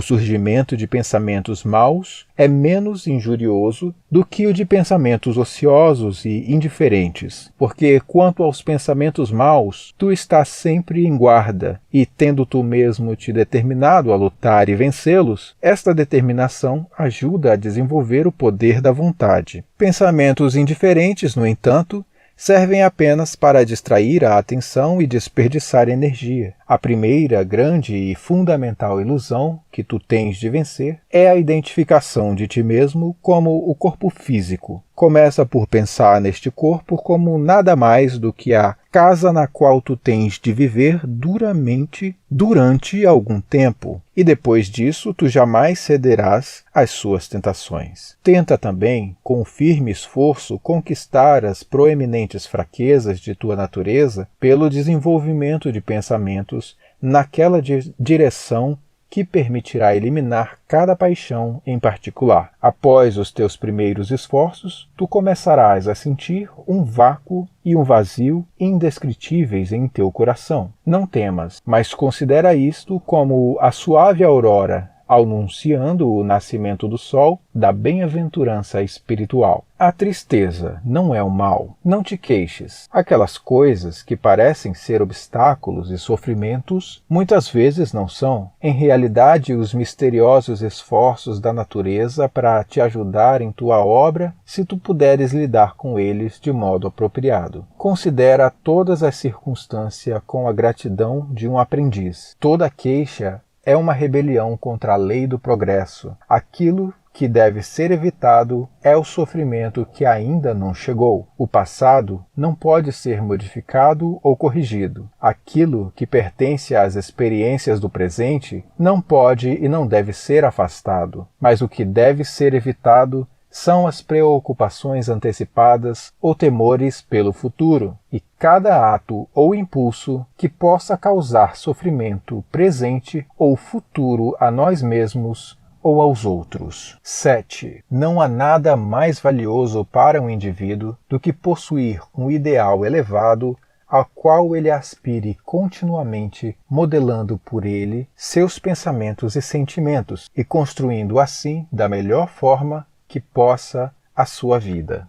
surgimento de pensamentos maus é menos injurioso do que o de pensamentos ociosos e indiferentes, porque quanto aos pensamentos maus, tu estás sempre em guarda, e tendo tu mesmo te determinado a lutar e vencê-los, esta determinação ajuda a desenvolver o poder da vontade. Pensamentos indiferentes, no entanto, servem apenas para distrair a atenção e desperdiçar energia. A primeira grande e fundamental ilusão que tu tens de vencer é a identificação de ti mesmo como o corpo físico. Começa por pensar neste corpo como nada mais do que a casa na qual tu tens de viver durante algum tempo, e depois disso tu jamais cederás às suas tentações. Tenta também, com firme esforço, conquistar as proeminentes fraquezas de tua natureza pelo desenvolvimento de pensamentos naquela direção que permitirá eliminar cada paixão em particular. Após os teus primeiros esforços, tu começarás a sentir um vácuo e um vazio indescritíveis em teu coração. Não temas, mas considera isto como a suave aurora anunciando o nascimento do sol da bem-aventurança espiritual. A tristeza não é o mal. Não te queixes. Aquelas coisas que parecem ser obstáculos e sofrimentos, muitas vezes não são. Em realidade, os misteriosos esforços da natureza para te ajudar em tua obra, se tu puderes lidar com eles de modo apropriado. Considera todas as circunstâncias com a gratidão de um aprendiz. Toda queixa é uma rebelião contra a lei do progresso. Aquilo que deve ser evitado é o sofrimento que ainda não chegou. O passado não pode ser modificado ou corrigido. Aquilo que pertence às experiências do presente não pode e não deve ser afastado. Mas o que deve ser evitado são as preocupações antecipadas ou temores pelo futuro, e cada ato ou impulso que possa causar sofrimento presente ou futuro a nós mesmos ou aos outros. 7. Não há nada mais valioso para um indivíduo do que possuir um ideal elevado ao qual ele aspire continuamente, modelando por ele seus pensamentos e sentimentos e construindo assim, da melhor forma que possa, a sua vida.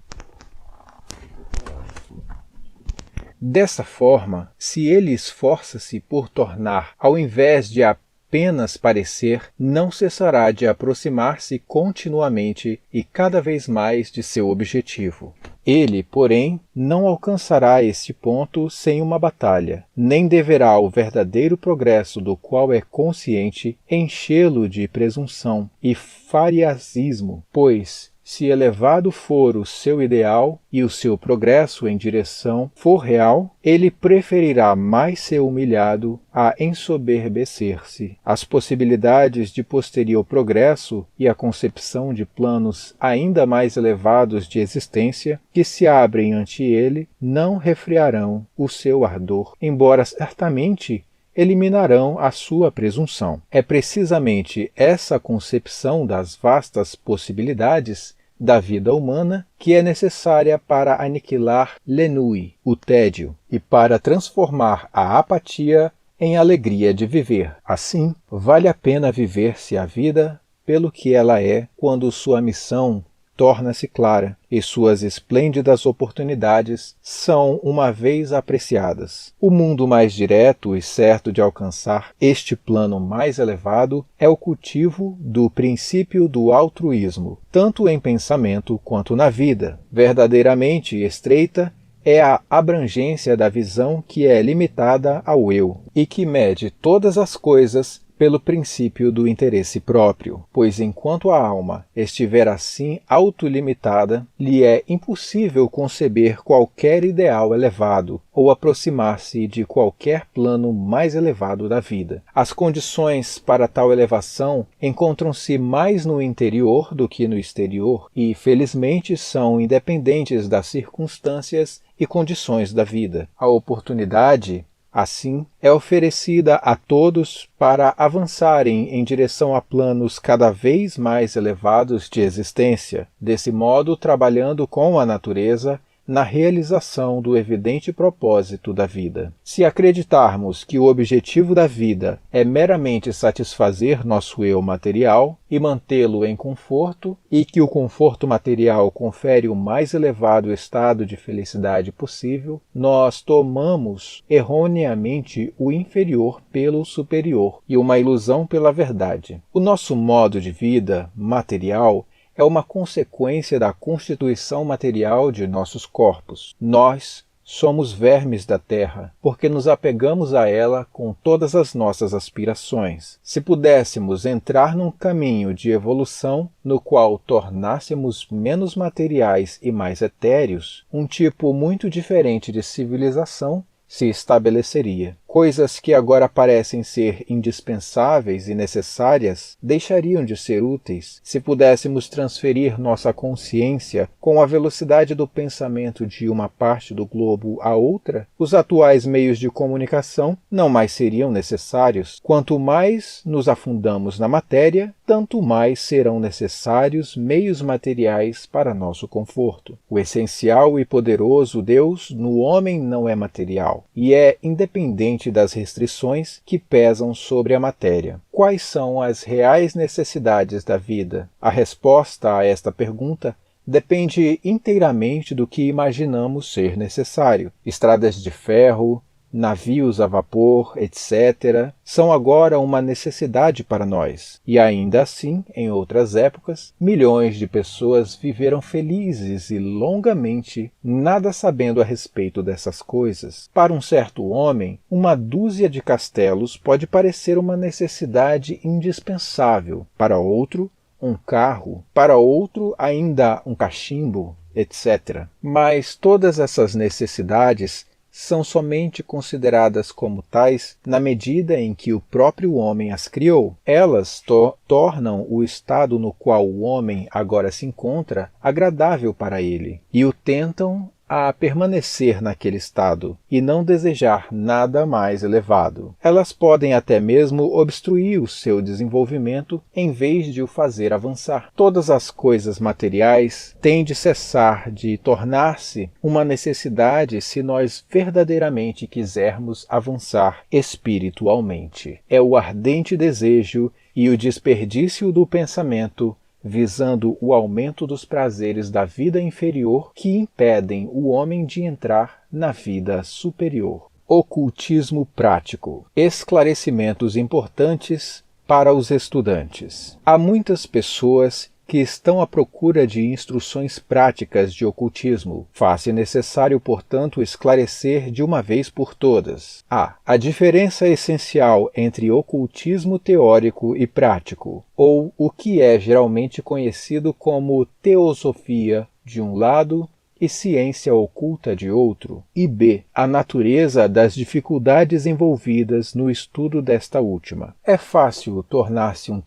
Dessa forma, se ele esforça-se por tornar, ao invés de apenas parecer, não cessará de aproximar-se continuamente e cada vez mais de seu objetivo. Ele, porém, não alcançará este ponto sem uma batalha, nem deverá o verdadeiro progresso do qual é consciente enchê-lo de presunção e fariasismo, pois, se elevado for o seu ideal e o seu progresso em direção for real, ele preferirá mais ser humilhado a ensoberbecer-se. As possibilidades de posterior progresso e a concepção de planos ainda mais elevados de existência que se abrem ante ele não refriarão o seu ardor, embora certamente eliminarão a sua presunção. É precisamente essa concepção das vastas possibilidades da vida humana que é necessária para aniquilar l'ennui, o tédio, e para transformar a apatia em alegria de viver. Assim, vale a pena viver-se a vida pelo que ela é quando sua missão torna-se clara e suas esplêndidas oportunidades são uma vez apreciadas. O mundo mais direto e certo de alcançar este plano mais elevado é o cultivo do princípio do altruísmo, tanto em pensamento quanto na vida. Verdadeiramente estreita é a abrangência da visão que é limitada ao eu e que mede todas as coisas pelo princípio do interesse próprio, pois enquanto a alma estiver assim autolimitada, lhe é impossível conceber qualquer ideal elevado ou aproximar-se de qualquer plano mais elevado da vida. As condições para tal elevação encontram-se mais no interior do que no exterior e, felizmente, são independentes das circunstâncias e condições da vida. A oportunidade, assim, é oferecida a todos para avançarem em direção a planos cada vez mais elevados de existência, desse modo trabalhando com a natureza na realização do evidente propósito da vida. Se acreditarmos que o objetivo da vida é meramente satisfazer nosso eu material e mantê-lo em conforto, e que o conforto material confere o mais elevado estado de felicidade possível, nós tomamos erroneamente o inferior pelo superior e uma ilusão pela verdade. O nosso modo de vida material é uma consequência da constituição material de nossos corpos. Nós somos vermes da terra, porque nos apegamos a ela com todas as nossas aspirações. Se pudéssemos entrar num caminho de evolução no qual tornássemos menos materiais e mais etéreos, um tipo muito diferente de civilização se estabeleceria. Coisas que agora parecem ser indispensáveis e necessárias deixariam de ser úteis se pudéssemos transferir nossa consciência com a velocidade do pensamento de uma parte do globo a outra. Os atuais meios de comunicação não mais seriam necessários. Quanto mais nos afundamos na matéria, tanto mais serão necessários meios materiais para nosso conforto. O essencial e poderoso Deus no homem não é material e é independente das restrições que pesam sobre a matéria. Quais são as reais necessidades da vida? A resposta a esta pergunta depende inteiramente do que imaginamos ser necessário. Estradas de ferro, navios a vapor, etc., são agora uma necessidade para nós. E ainda assim, em outras épocas, milhões de pessoas viveram felizes e longamente, nada sabendo a respeito dessas coisas. Para um certo homem, uma dúzia de castelos pode parecer uma necessidade indispensável. Para outro, um carro. Para outro, ainda um cachimbo, etc. Mas todas essas necessidades são somente consideradas como tais na medida em que o próprio homem as criou. Elas tornam o estado no qual o homem agora se encontra agradável para ele e o tentam a permanecer naquele estado e não desejar nada mais elevado. Elas podem até mesmo obstruir o seu desenvolvimento em vez de o fazer avançar. Todas as coisas materiais têm de cessar de tornar-se uma necessidade se nós verdadeiramente quisermos avançar espiritualmente. É o ardente desejo e o desperdício do pensamento visando o aumento dos prazeres da vida inferior que impedem o homem de entrar na vida superior. Ocultismo prático. Esclarecimentos importantes para os estudantes. Há muitas pessoas que estão à procura de instruções práticas de ocultismo. Faz-se necessário, portanto, esclarecer de uma vez por todas. A diferença essencial entre ocultismo teórico e prático, ou o que é geralmente conhecido como teosofia de um lado e ciência oculta de outro, e b. a natureza das dificuldades envolvidas no estudo desta última. É fácil tornar-se um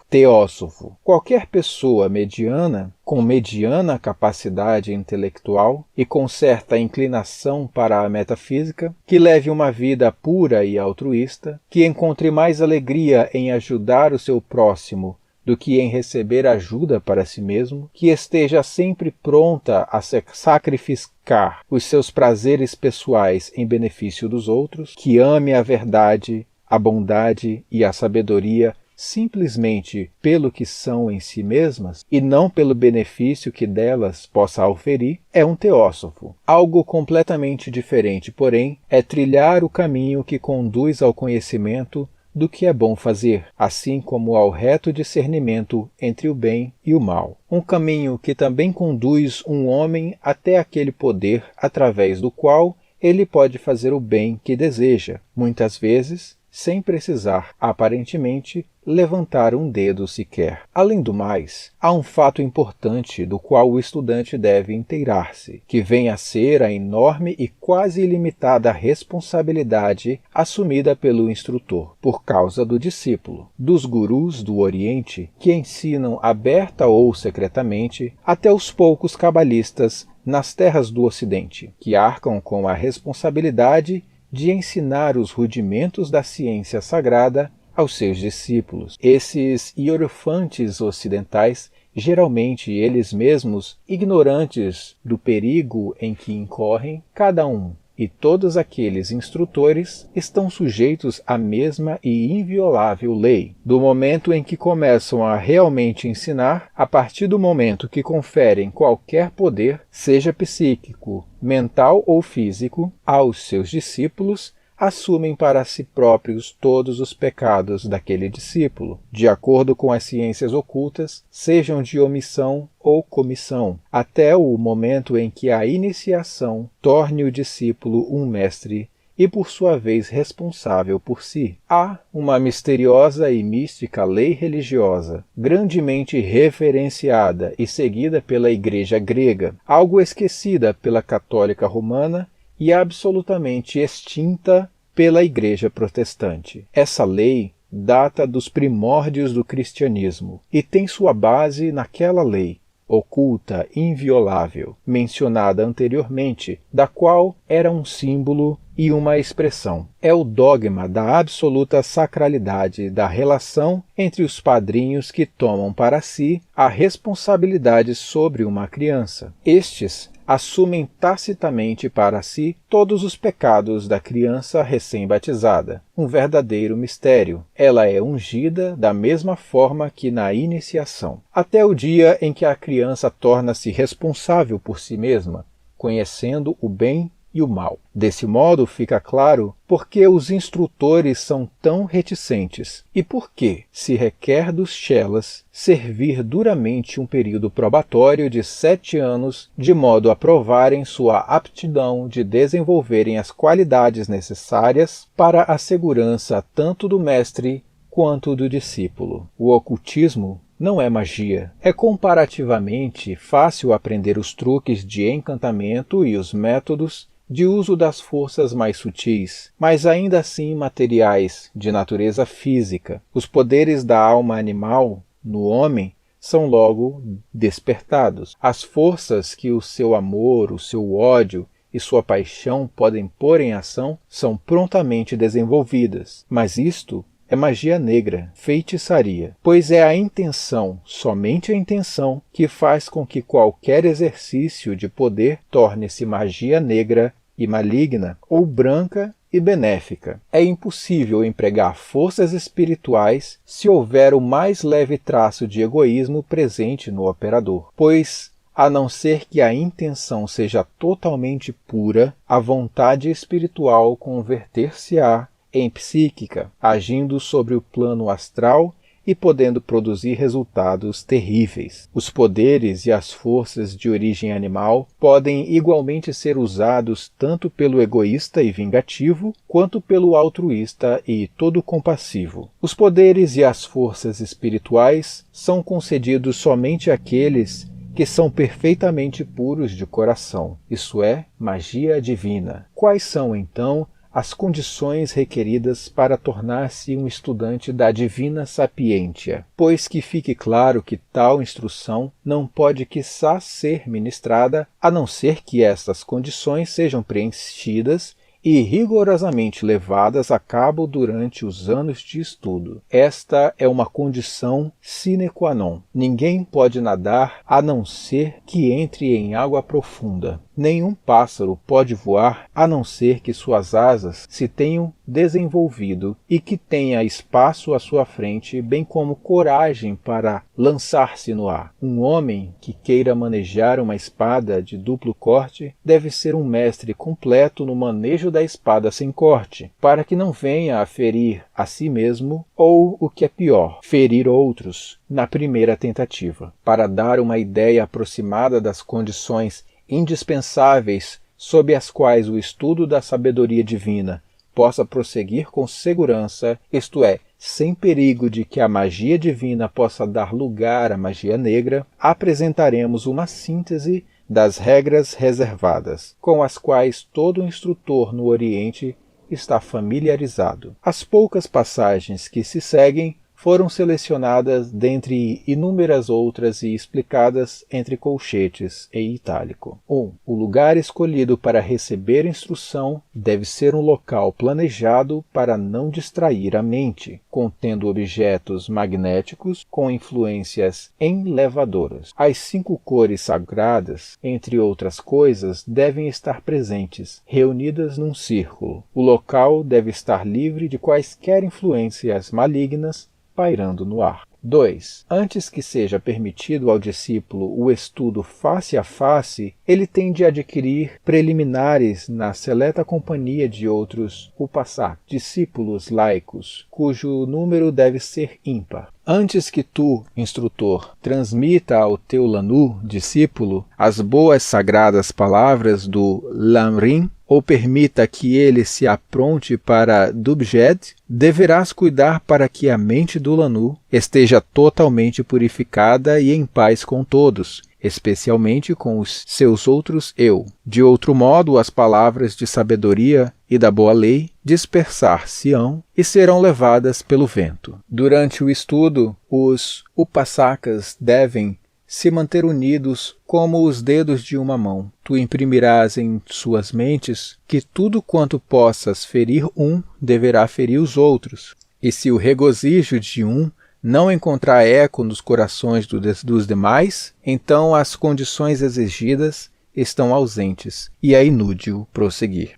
teósofo. Qualquer pessoa mediana, com mediana capacidade intelectual e com certa inclinação para a metafísica, que leve uma vida pura e altruísta, que encontre mais alegria em ajudar o seu próximo do que em receber ajuda para si mesmo, que esteja sempre pronta a sacrificar os seus prazeres pessoais em benefício dos outros, que ame a verdade, a bondade e a sabedoria simplesmente pelo que são em si mesmas e não pelo benefício que delas possa auferir, é um teósofo. Algo completamente diferente, porém, é trilhar o caminho que conduz ao conhecimento do que é bom fazer, assim como ao reto discernimento entre o bem e o mal. Um caminho que também conduz um homem até aquele poder através do qual ele pode fazer o bem que deseja, muitas vezes sem precisar, aparentemente, levantar um dedo sequer. Além do mais, há um fato importante do qual o estudante deve inteirar-se, que vem a ser a enorme e quase ilimitada responsabilidade assumida pelo instrutor, por causa do discípulo, dos gurus do Oriente, que ensinam aberta ou secretamente, até os poucos cabalistas nas terras do Ocidente, que arcam com a responsabilidade de ensinar os rudimentos da ciência sagrada aos seus discípulos. Esses hierofantes ocidentais, geralmente eles mesmos ignorantes do perigo em que incorrem, cada um e todos aqueles instrutores estão sujeitos à mesma e inviolável lei. Do momento em que começam a realmente ensinar, a partir do momento que conferem qualquer poder, seja psíquico, mental ou físico, aos seus discípulos, assumem para si próprios todos os pecados daquele discípulo, de acordo com as ciências ocultas, sejam de omissão ou comissão, até o momento em que a iniciação torne o discípulo um mestre e, por sua vez, responsável por si. Há uma misteriosa e mística lei religiosa, grandemente referenciada e seguida pela Igreja grega, algo esquecida pela católica romana e absolutamente extinta pela Igreja protestante. Essa lei data dos primórdios do cristianismo e tem sua base naquela lei, oculta, inviolável, mencionada anteriormente, da qual era um símbolo e uma expressão. É o dogma da absoluta sacralidade da relação entre os padrinhos que tomam para si a responsabilidade sobre uma criança. Estes assumem tacitamente para si todos os pecados da criança recém-batizada. Um verdadeiro mistério. Ela é ungida da mesma forma que na iniciação, até o dia em que a criança torna-se responsável por si mesma, conhecendo o bem e o mal. Desse modo fica claro por que os instrutores são tão reticentes e por que se requer dos chelas servir duramente um período probatório de 7 anos de modo a provarem sua aptidão de desenvolverem as qualidades necessárias para a segurança tanto do mestre quanto do discípulo. O ocultismo não é magia. É comparativamente fácil aprender os truques de encantamento e os métodos de uso das forças mais sutis, mas ainda assim materiais, de natureza física. Os poderes da alma animal, no homem, são logo despertados. As forças que o seu amor, o seu ódio e sua paixão podem pôr em ação são prontamente desenvolvidas. Mas isto é magia negra, feitiçaria, pois é a intenção, somente a intenção, que faz com que qualquer exercício de poder torne-se magia negra e maligna, ou branca e benéfica. É impossível empregar forças espirituais se houver o mais leve traço de egoísmo presente no operador, pois, a não ser que a intenção seja totalmente pura, a vontade espiritual converter-se-á em psíquica, agindo sobre o plano astral e podendo produzir resultados terríveis. Os poderes e as forças de origem animal podem igualmente ser usados tanto pelo egoísta e vingativo, quanto pelo altruísta e todo compassivo. Os poderes e as forças espirituais são concedidos somente àqueles que são perfeitamente puros de coração, isso é, magia divina. Quais são, então, as condições requeridas para tornar-se um estudante da Divina Sapientia? Pois que fique claro que tal instrução não pode quiçá ser ministrada, a não ser que estas condições sejam preenchidas e rigorosamente levadas a cabo durante os anos de estudo. Esta é uma condição sine qua non. Ninguém pode nadar a não ser que entre em água profunda. Nenhum pássaro pode voar a não ser que suas asas se tenham desenvolvido e que tenha espaço à sua frente, bem como coragem para lançar-se no ar. Um homem que queira manejar uma espada de duplo corte deve ser um mestre completo no manejo da espada sem corte, para que não venha a ferir a si mesmo ou, o que é pior, ferir outros na primeira tentativa. Para dar uma ideia aproximada das condições indispensáveis sob as quais o estudo da sabedoria divina possa prosseguir com segurança, isto é, sem perigo de que a magia divina possa dar lugar à magia negra, apresentaremos uma síntese das regras reservadas, com as quais todo instrutor no Oriente está familiarizado. As poucas passagens que se seguem foram selecionadas dentre inúmeras outras e explicadas entre colchetes e itálico. 1. O lugar escolhido para receber instrução deve ser um local planejado para não distrair a mente, contendo objetos magnéticos com influências enlevadoras. As 5 cores sagradas, entre outras coisas, devem estar presentes, reunidas num círculo. O local deve estar livre de quaisquer influências malignas pairando no ar. 2. Antes que seja permitido ao discípulo o estudo face a face, ele tem de adquirir preliminares na seleta companhia de outros upasak, discípulos laicos, cujo número deve ser ímpar. Antes que tu, instrutor, transmita ao teu Lanu, discípulo, as boas sagradas palavras do Lamrim, ou permita que ele se apronte para Dubjed, deverás cuidar para que a mente do Lanu esteja totalmente purificada e em paz com todos, especialmente com os seus outros eu. De outro modo, as palavras de sabedoria e da boa lei dispersar-se-ão e serão levadas pelo vento. Durante o estudo, os upasakas devem se manter unidos como os dedos de uma mão. Tu imprimirás em suas mentes que tudo quanto possas ferir um, deverá ferir os outros. E se o regozijo de um não encontrar eco nos corações dos demais, então as condições exigidas estão ausentes e é inútil prosseguir.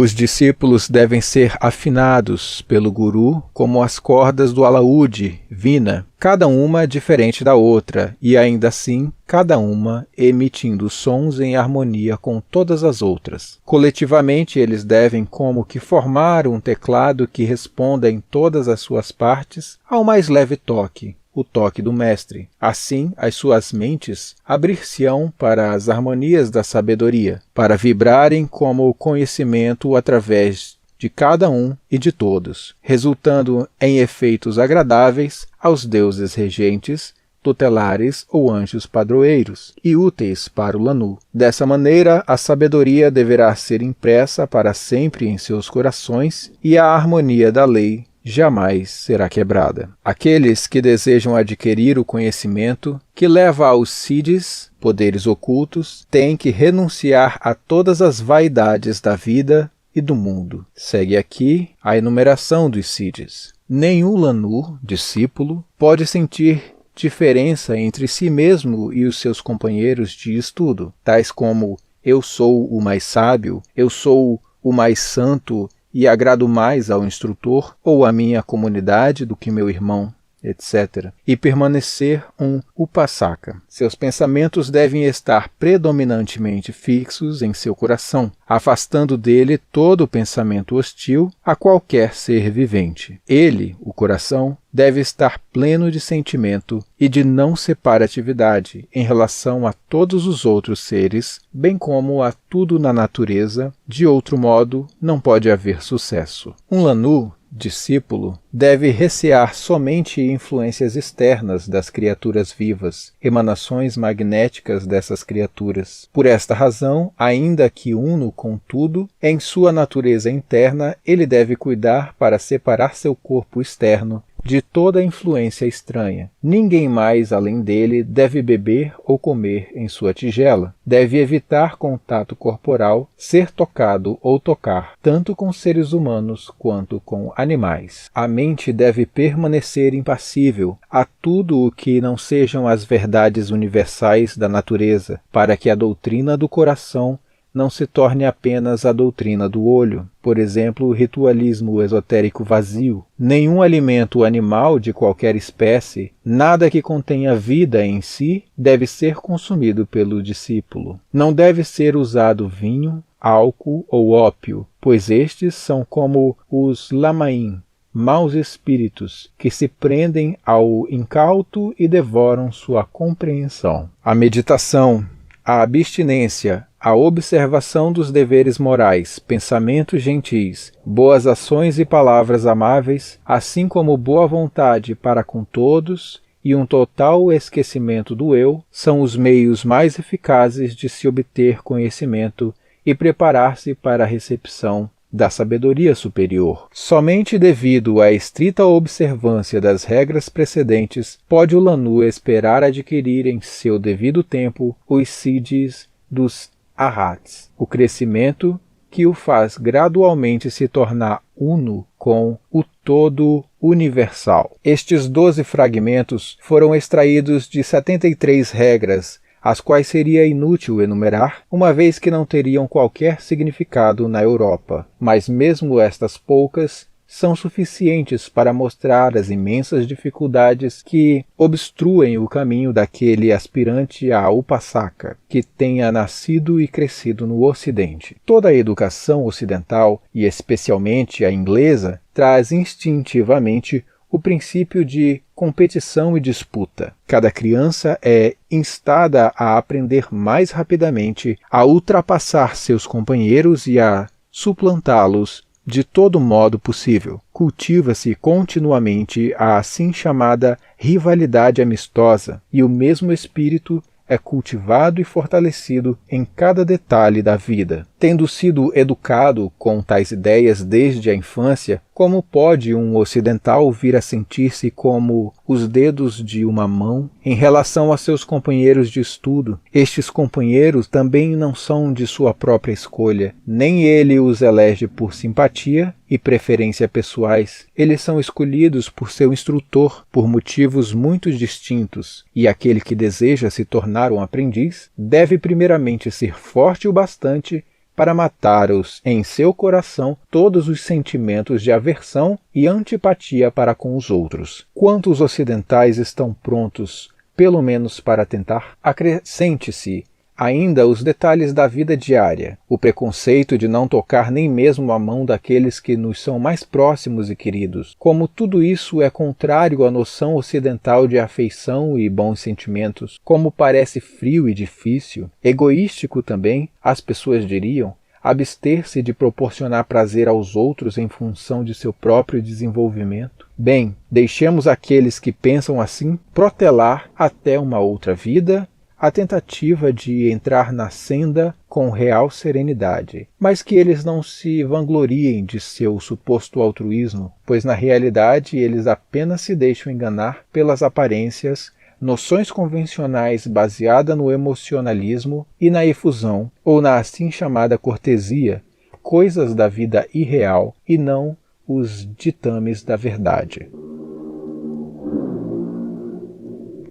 Os discípulos devem ser afinados pelo guru como as cordas do alaúde, vina, cada uma diferente da outra, e ainda assim, cada uma emitindo sons em harmonia com todas as outras. Coletivamente, eles devem como que formar um teclado que responda em todas as suas partes ao mais leve toque, o toque do mestre. Assim, as suas mentes abrir-se-ão para as harmonias da sabedoria, para vibrarem como o conhecimento através de cada um e de todos, resultando em efeitos agradáveis aos deuses regentes, tutelares ou anjos padroeiros, e úteis para o Lanu. Dessa maneira, a sabedoria deverá ser impressa para sempre em seus corações, e a harmonia da lei jamais será quebrada. Aqueles que desejam adquirir o conhecimento que leva aos Siddhis, poderes ocultos, têm que renunciar a todas as vaidades da vida e do mundo. Segue aqui a enumeração dos Siddhis. Nenhum Lanu, discípulo, pode sentir diferença entre si mesmo e os seus companheiros de estudo, tais como eu sou o mais sábio, eu sou o mais santo e agrado mais ao instrutor ou à minha comunidade do que meu irmão, etc. E permanecer um upasaka. Seus pensamentos devem estar predominantemente fixos em seu coração, afastando dele todo o pensamento hostil a qualquer ser vivente. Ele, o coração, deve estar pleno de sentimento e de não separatividade em relação a todos os outros seres, bem como a tudo na natureza, de outro modo não pode haver sucesso. Um Lanu discípulo deve recear somente influências externas das criaturas vivas, emanações magnéticas dessas criaturas. Por esta razão, ainda que uno com tudo, em sua natureza interna ele deve cuidar para separar seu corpo externo de toda influência estranha. Ninguém mais além dele deve beber ou comer em sua tigela. Deve evitar contato corporal, ser tocado ou tocar, tanto com seres humanos quanto com animais. A mente deve permanecer impassível a tudo o que não sejam as verdades universais da natureza, para que a doutrina do coração não se torne apenas a doutrina do olho, por exemplo, o ritualismo esotérico vazio. Nenhum alimento animal de qualquer espécie, nada que contenha vida em si, deve ser consumido pelo discípulo. Não deve ser usado vinho, álcool ou ópio, pois estes são como os lamaim, maus espíritos, que se prendem ao incauto e devoram sua compreensão. A meditação, a abstinência, a observação dos deveres morais, pensamentos gentis, boas ações e palavras amáveis, assim como boa vontade para com todos e um total esquecimento do eu, são os meios mais eficazes de se obter conhecimento e preparar-se para a recepção da sabedoria superior. Somente devido à estrita observância das regras precedentes pode o Lanu esperar adquirir em seu devido tempo os siddhis dos arhats, o crescimento que o faz gradualmente se tornar uno com o todo universal. Estes 12 fragmentos foram extraídos de 73 regras, as quais seria inútil enumerar, uma vez que não teriam qualquer significado na Europa. Mas mesmo estas poucas são suficientes para mostrar as imensas dificuldades que obstruem o caminho daquele aspirante a Upasaka, que tenha nascido e crescido no Ocidente. Toda a educação ocidental, e especialmente a inglesa, traz instintivamente o princípio de competição e disputa. Cada criança é instada a aprender mais rapidamente, a ultrapassar seus companheiros e a suplantá-los de todo modo possível. Cultiva-se continuamente a assim chamada rivalidade amistosa, e o mesmo espírito é cultivado e fortalecido em cada detalhe da vida. Tendo sido educado com tais ideias desde a infância, como pode um ocidental vir a sentir-se como os dedos de uma mão em relação a seus companheiros de estudo? Estes companheiros também não são de sua própria escolha, nem ele os elege por simpatia e preferência pessoais. Eles são escolhidos por seu instrutor por motivos muito distintos, e aquele que deseja se tornar um aprendiz deve primeiramente ser forte o bastante para matar-os em seu coração todos os sentimentos de aversão e antipatia para com os outros. Quantos ocidentais estão prontos, pelo menos para tentar? Acrescente-se ainda os detalhes da vida diária, o preconceito de não tocar nem mesmo a mão daqueles que nos são mais próximos e queridos. Como tudo isso é contrário à noção ocidental de afeição e bons sentimentos, como parece frio e difícil, egoístico também, as pessoas diriam, abster-se de proporcionar prazer aos outros em função de seu próprio desenvolvimento. Bem, deixemos aqueles que pensam assim protelar até uma outra vida a tentativa de entrar na senda com real serenidade, mas que eles não se vangloriem de seu suposto altruísmo, pois na realidade eles apenas se deixam enganar pelas aparências, noções convencionais baseadas no emocionalismo e na efusão, ou na assim chamada cortesia, coisas da vida irreal e não os ditames da verdade.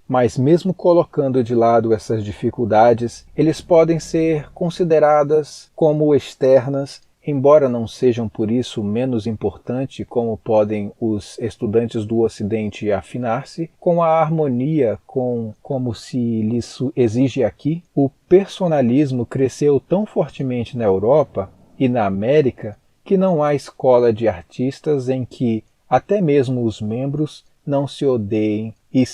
Mas mesmo colocando de lado essas dificuldades, eles podem ser consideradas como externas, embora não sejam por isso menos importantes, como podem os estudantes do Ocidente afinar-se com a harmonia como se lhes exige aqui. O personalismo cresceu tão fortemente na Europa e na América que não há escola de artistas em que até mesmo os membros não se odeiem e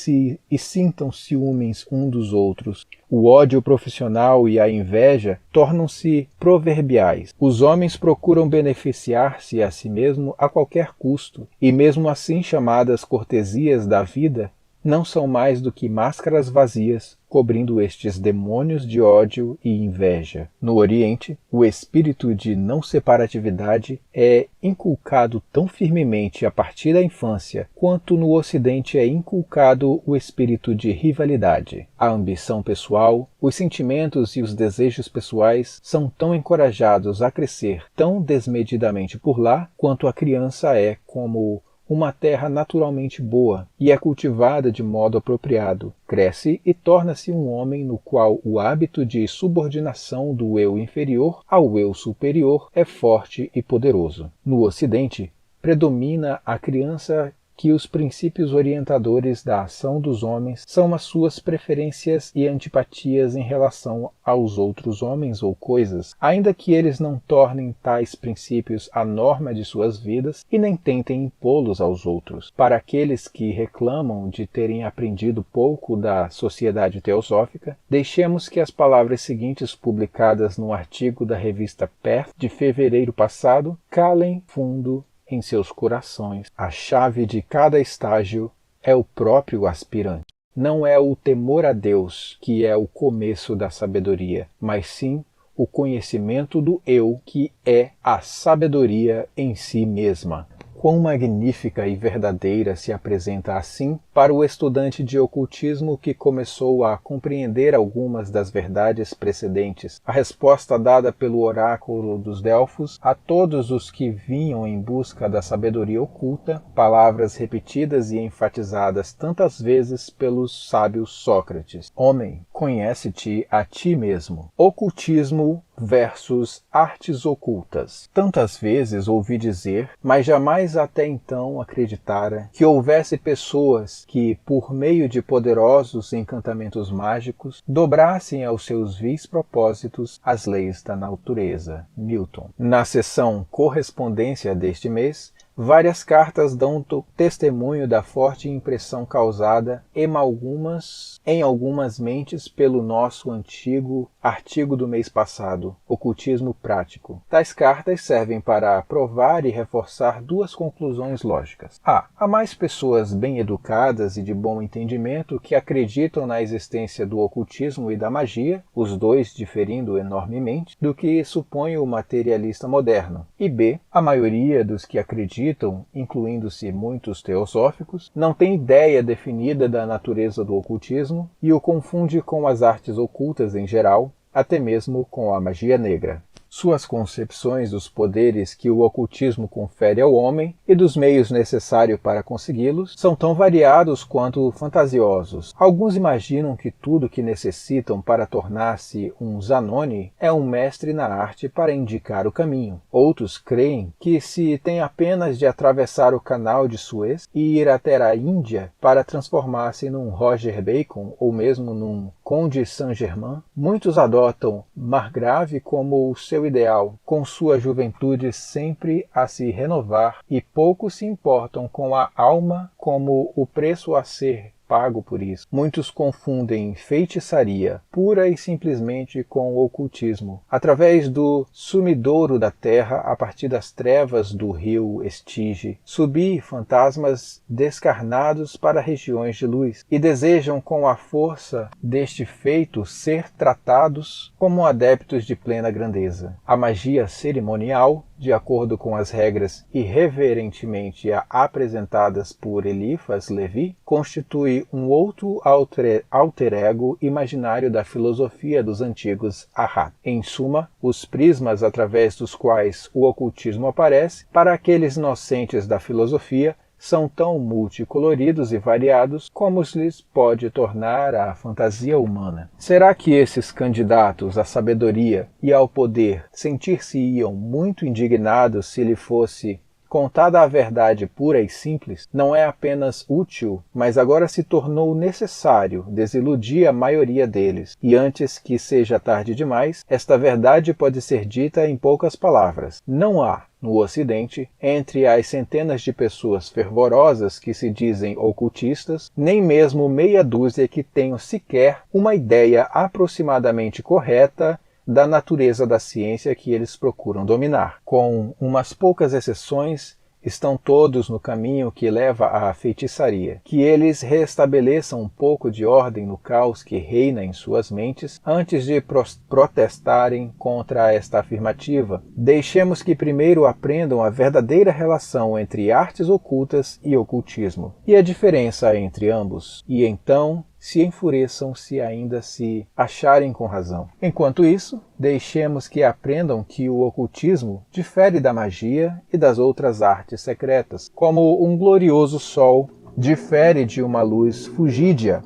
sintam ciúmes um dos outros. O ódio profissional e a inveja tornam-se proverbiais. Os homens procuram beneficiar-se a si mesmo a qualquer custo, e mesmo assim chamadas cortesias da vida não são mais do que máscaras vazias, cobrindo estes demônios de ódio e inveja. No Oriente, o espírito de não separatividade é inculcado tão firmemente a partir da infância, quanto no Ocidente é inculcado o espírito de rivalidade. A ambição pessoal, os sentimentos e os desejos pessoais são tão encorajados a crescer tão desmedidamente por lá, quanto a criança é como uma terra naturalmente boa e é cultivada de modo apropriado, cresce e torna-se um homem no qual o hábito de subordinação do eu inferior ao eu superior é forte e poderoso. No Ocidente, predomina a criança que os princípios orientadores da ação dos homens são as suas preferências e antipatias em relação aos outros homens ou coisas, ainda que eles não tornem tais princípios a norma de suas vidas e nem tentem impô-los aos outros. Para aqueles que reclamam de terem aprendido pouco da sociedade teosófica, deixemos que as palavras seguintes publicadas num artigo da revista Perth de fevereiro passado calem fundo em seus corações. A chave de cada estágio é o próprio aspirante. Não é o temor a Deus que é o começo da sabedoria, mas sim o conhecimento do eu, que é a sabedoria em si mesma. Quão magnífica e verdadeira se apresenta assim para o estudante de ocultismo que começou a compreender algumas das verdades precedentes. A resposta dada pelo oráculo dos Delfos a todos os que vinham em busca da sabedoria oculta, palavras repetidas e enfatizadas tantas vezes pelos sábios Sócrates. Homem, conhece-te a ti mesmo. Ocultismo versus artes ocultas. Tantas vezes ouvi dizer, mas jamais até então acreditara, que houvesse pessoas que, por meio de poderosos encantamentos mágicos, dobrassem aos seus vis propósitos as leis da natureza. Milton. Na seção Correspondência deste mês, várias cartas dão testemunho da forte impressão causada em algumas mentes pelo nosso antigo artigo do mês passado, Ocultismo Prático. Tais cartas servem para provar e reforçar duas conclusões lógicas. Há mais pessoas bem educadas e de bom entendimento que acreditam na existência do ocultismo e da magia, os dois diferindo enormemente, do que supõe o materialista moderno. E B, a maioria dos que acreditam, incluindo-se muitos teosóficos, não tem ideia definida da natureza do ocultismo e o confunde com as artes ocultas em geral, até mesmo com a magia negra. Suas concepções dos poderes que o ocultismo confere ao homem e dos meios necessários para consegui-los são tão variados quanto fantasiosos. Alguns imaginam que tudo que necessitam para tornar-se um Zanoni é um mestre na arte para indicar o caminho. Outros creem que se tem apenas de atravessar o canal de Suez e ir até a Índia para transformar-se num Roger Bacon ou mesmo num Conde Saint-Germain. Muitos adotam Margrave como o seu ideal, com sua juventude sempre a se renovar, e poucos se importam com a alma como o preço a ser pago por isso. Muitos confundem feitiçaria pura e simplesmente com ocultismo. Através do sumidouro da terra, a partir das trevas do rio Estige, subir fantasmas descarnados para regiões de luz, e desejam com a força deste feito ser tratados como adeptos de plena grandeza. A magia cerimonial, de acordo com as regras irreverentemente apresentadas por Eliphas Levi, constitui um outro alter ego imaginário da filosofia dos antigos Arhat. Em suma, os prismas através dos quais o ocultismo aparece, para aqueles inocentes da filosofia, são tão multicoloridos e variados como os lhes pode tornar a fantasia humana. Será que esses candidatos à sabedoria e ao poder sentir-se-iam muito indignados se lhe fosse Contada a verdade pura e simples, não é apenas útil, mas agora se tornou necessário desiludir a maioria deles. E antes que seja tarde demais, esta verdade pode ser dita em poucas palavras. Não há, no Ocidente, entre as centenas de pessoas fervorosas que se dizem ocultistas, nem mesmo meia dúzia que tenham sequer uma ideia aproximadamente correta da natureza da ciência que eles procuram dominar. Com umas poucas exceções, estão todos no caminho que leva à feitiçaria. Que eles restabeleçam um pouco de ordem no caos que reina em suas mentes antes de protestarem contra esta afirmativa. Deixemos que primeiro aprendam a verdadeira relação entre artes ocultas e ocultismo, e a diferença entre ambos, e então se enfureçam se ainda se acharem com razão. Enquanto isso, deixemos que aprendam que o ocultismo difere da magia e das outras artes secretas, como um glorioso sol difere de uma luz fugídia,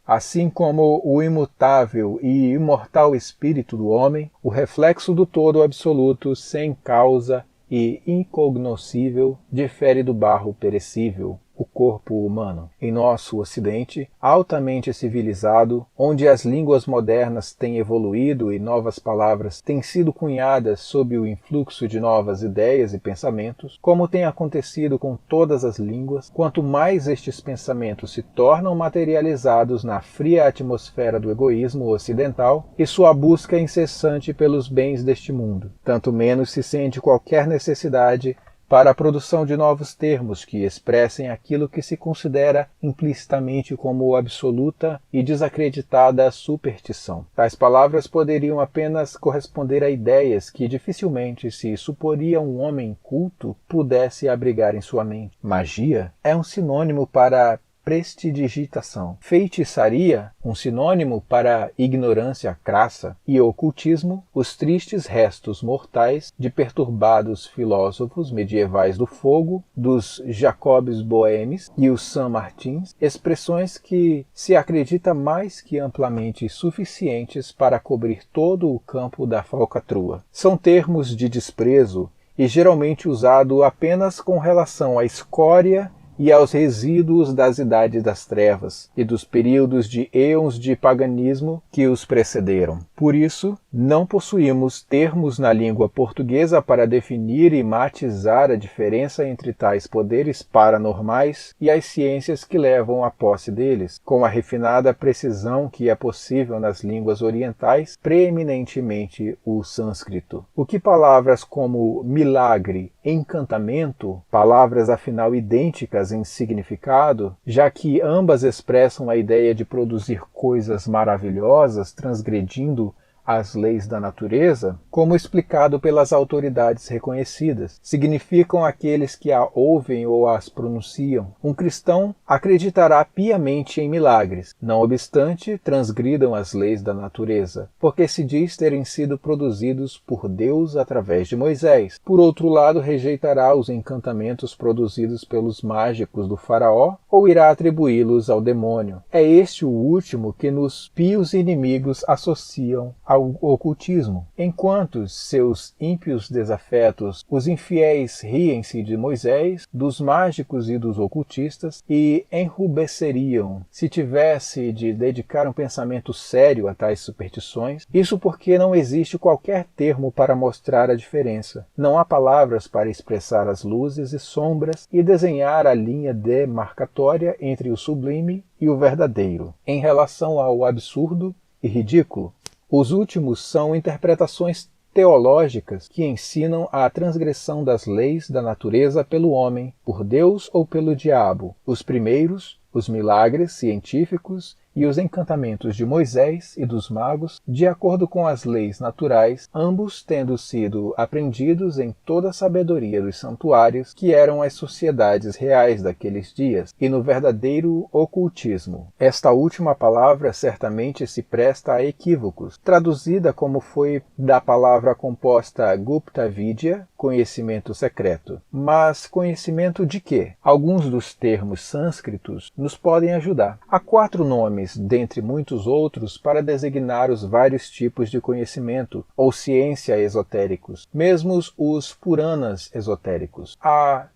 assim como o imutável e imortal espírito do homem, o reflexo do todo absoluto sem causa e incognoscível, difere do barro perecível, o corpo humano. Em nosso Ocidente, altamente civilizado, onde as línguas modernas têm evoluído e novas palavras têm sido cunhadas sob o influxo de novas ideias e pensamentos, como tem acontecido com todas as línguas, quanto mais estes pensamentos se tornam materializados na fria atmosfera do egoísmo ocidental e sua busca incessante pelos bens deste mundo, tanto menos se sente qualquer necessidade para a produção de novos termos que expressem aquilo que se considera implicitamente como absoluta e desacreditada superstição. Tais palavras poderiam apenas corresponder a ideias que dificilmente se suporia um homem culto pudesse abrigar em sua mente. Magia é um sinônimo para prestidigitação, feitiçaria, um sinônimo para ignorância crassa, e ocultismo, os tristes restos mortais de perturbados filósofos medievais do fogo, dos Jacobs Boemes e os San Martins, expressões que se acredita mais que amplamente suficientes para cobrir todo o campo da falcatrua. São termos de desprezo e geralmente usado apenas com relação à escória e aos resíduos das idades das trevas e dos períodos de éons de paganismo que os precederam. Por isso, não possuímos termos na língua portuguesa para definir e matizar a diferença entre tais poderes paranormais e as ciências que levam à posse deles, com a refinada precisão que é possível nas línguas orientais, preeminentemente o sânscrito. O que palavras como milagre, encantamento, palavras afinal idênticas em significado, já que ambas expressam a ideia de produzir coisas maravilhosas transgredindo as leis da natureza, como explicado pelas autoridades reconhecidas, significam aqueles que a ouvem ou as pronunciam. Um cristão acreditará piamente em milagres, não obstante transgridam as leis da natureza, porque se diz terem sido produzidos por Deus através de Moisés. Por outro lado, rejeitará os encantamentos produzidos pelos mágicos do faraó ou irá atribuí-los ao demônio. É este o último que nos pios inimigos associam ao ocultismo. Enquanto seus ímpios desafetos, os infiéis riem-se de Moisés, dos mágicos e dos ocultistas e enrubesceriam se tivesse de dedicar um pensamento sério a tais superstições, isso porque não existe qualquer termo para mostrar a diferença. Não há palavras para expressar as luzes e sombras e desenhar a linha demarcatória entre o sublime e o verdadeiro, em relação ao absurdo e ridículo. Os últimos são interpretações teológicas que ensinam a transgressão das leis da natureza pelo homem, por Deus ou pelo diabo. Os primeiros, os milagres científicos e os encantamentos de Moisés e dos magos, de acordo com as leis naturais, ambos tendo sido aprendidos em toda a sabedoria dos santuários, que eram as sociedades reais daqueles dias, e no verdadeiro ocultismo. Esta última palavra certamente se presta a equívocos, traduzida como foi da palavra composta Gupta Vidya, conhecimento secreto. Mas conhecimento de quê? Alguns dos termos sânscritos nos podem ajudar. Há 4 nomes nomes, dentre muitos outros, para designar os vários tipos de conhecimento ou ciência esotéricos, mesmo os Puranas esotéricos. A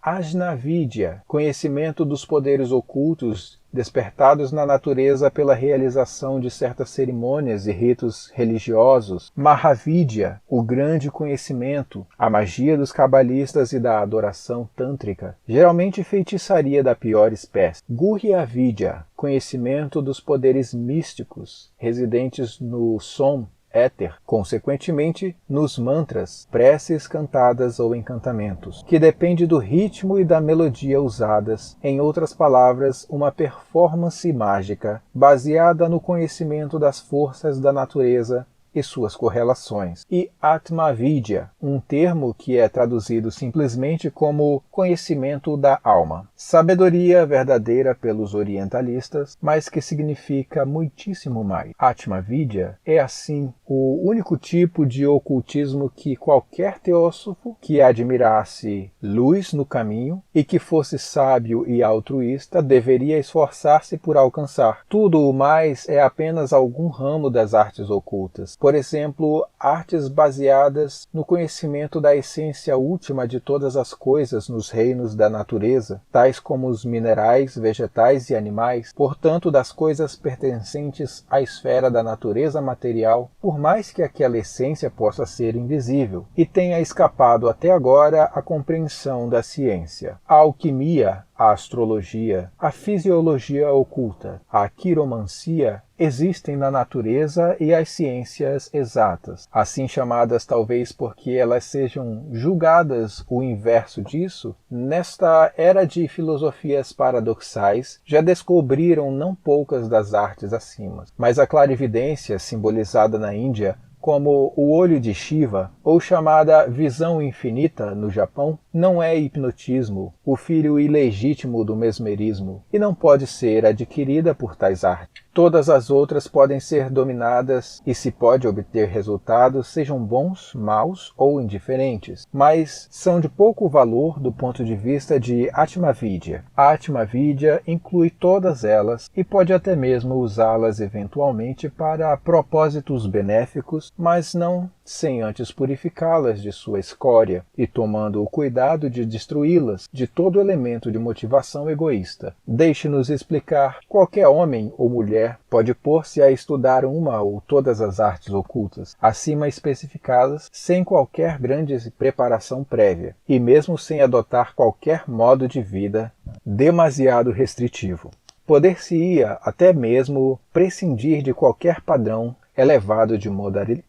Ajnavidya, conhecimento dos poderes ocultos despertados na natureza pela realização de certas cerimônias e ritos religiosos. Mahavidya, o grande conhecimento, a magia dos cabalistas e da adoração tântrica, geralmente feitiçaria da pior espécie. Guryavidya, conhecimento dos poderes místicos, residentes no som, éter, consequentemente nos mantras, preces cantadas ou encantamentos, que depende do ritmo e da melodia usadas, em outras palavras, uma performance mágica baseada no conhecimento das forças da natureza e suas correlações. E Atmavidya, um termo que é traduzido simplesmente como conhecimento da alma. Sabedoria verdadeira pelos orientalistas, mas que significa muitíssimo mais. Atmavidya é, assim, o único tipo de ocultismo que qualquer teósofo que admirasse luz no caminho e que fosse sábio e altruísta deveria esforçar-se por alcançar. Tudo o mais é apenas algum ramo das artes ocultas. Por exemplo, artes baseadas no conhecimento da essência última de todas as coisas nos reinos da natureza, tais como os minerais, vegetais e animais, portanto das coisas pertencentes à esfera da natureza material, por mais que aquela essência possa ser invisível e tenha escapado até agora à compreensão da ciência. A alquimia, a astrologia, a fisiologia oculta, a quiromancia existem na natureza e as ciências exatas, assim chamadas talvez porque elas sejam julgadas o inverso disso. Nesta era de filosofias paradoxais, já descobriram não poucas das artes acima, mas a clarividência, simbolizada na Índia como o olho de Shiva, ou chamada visão infinita no Japão, não é hipnotismo, o filho ilegítimo do mesmerismo, e não pode ser adquirida por tais artes. Todas as outras podem ser dominadas e se pode obter resultados, sejam bons, maus ou indiferentes, mas são de pouco valor do ponto de vista de Atmavidya. A Atmavidya inclui todas elas e pode até mesmo usá-las eventualmente para propósitos benéficos, mas não sem antes purificá-las de sua escória e tomando o cuidado de destruí-las de todo elemento de motivação egoísta. Deixe-nos explicar. Qualquer homem ou mulher pode pôr-se a estudar uma ou todas as artes ocultas, acima especificadas, sem qualquer grande preparação prévia, e mesmo sem adotar qualquer modo de vida demasiado restritivo. Poder-se-ia até mesmo prescindir de qualquer padrão elevado de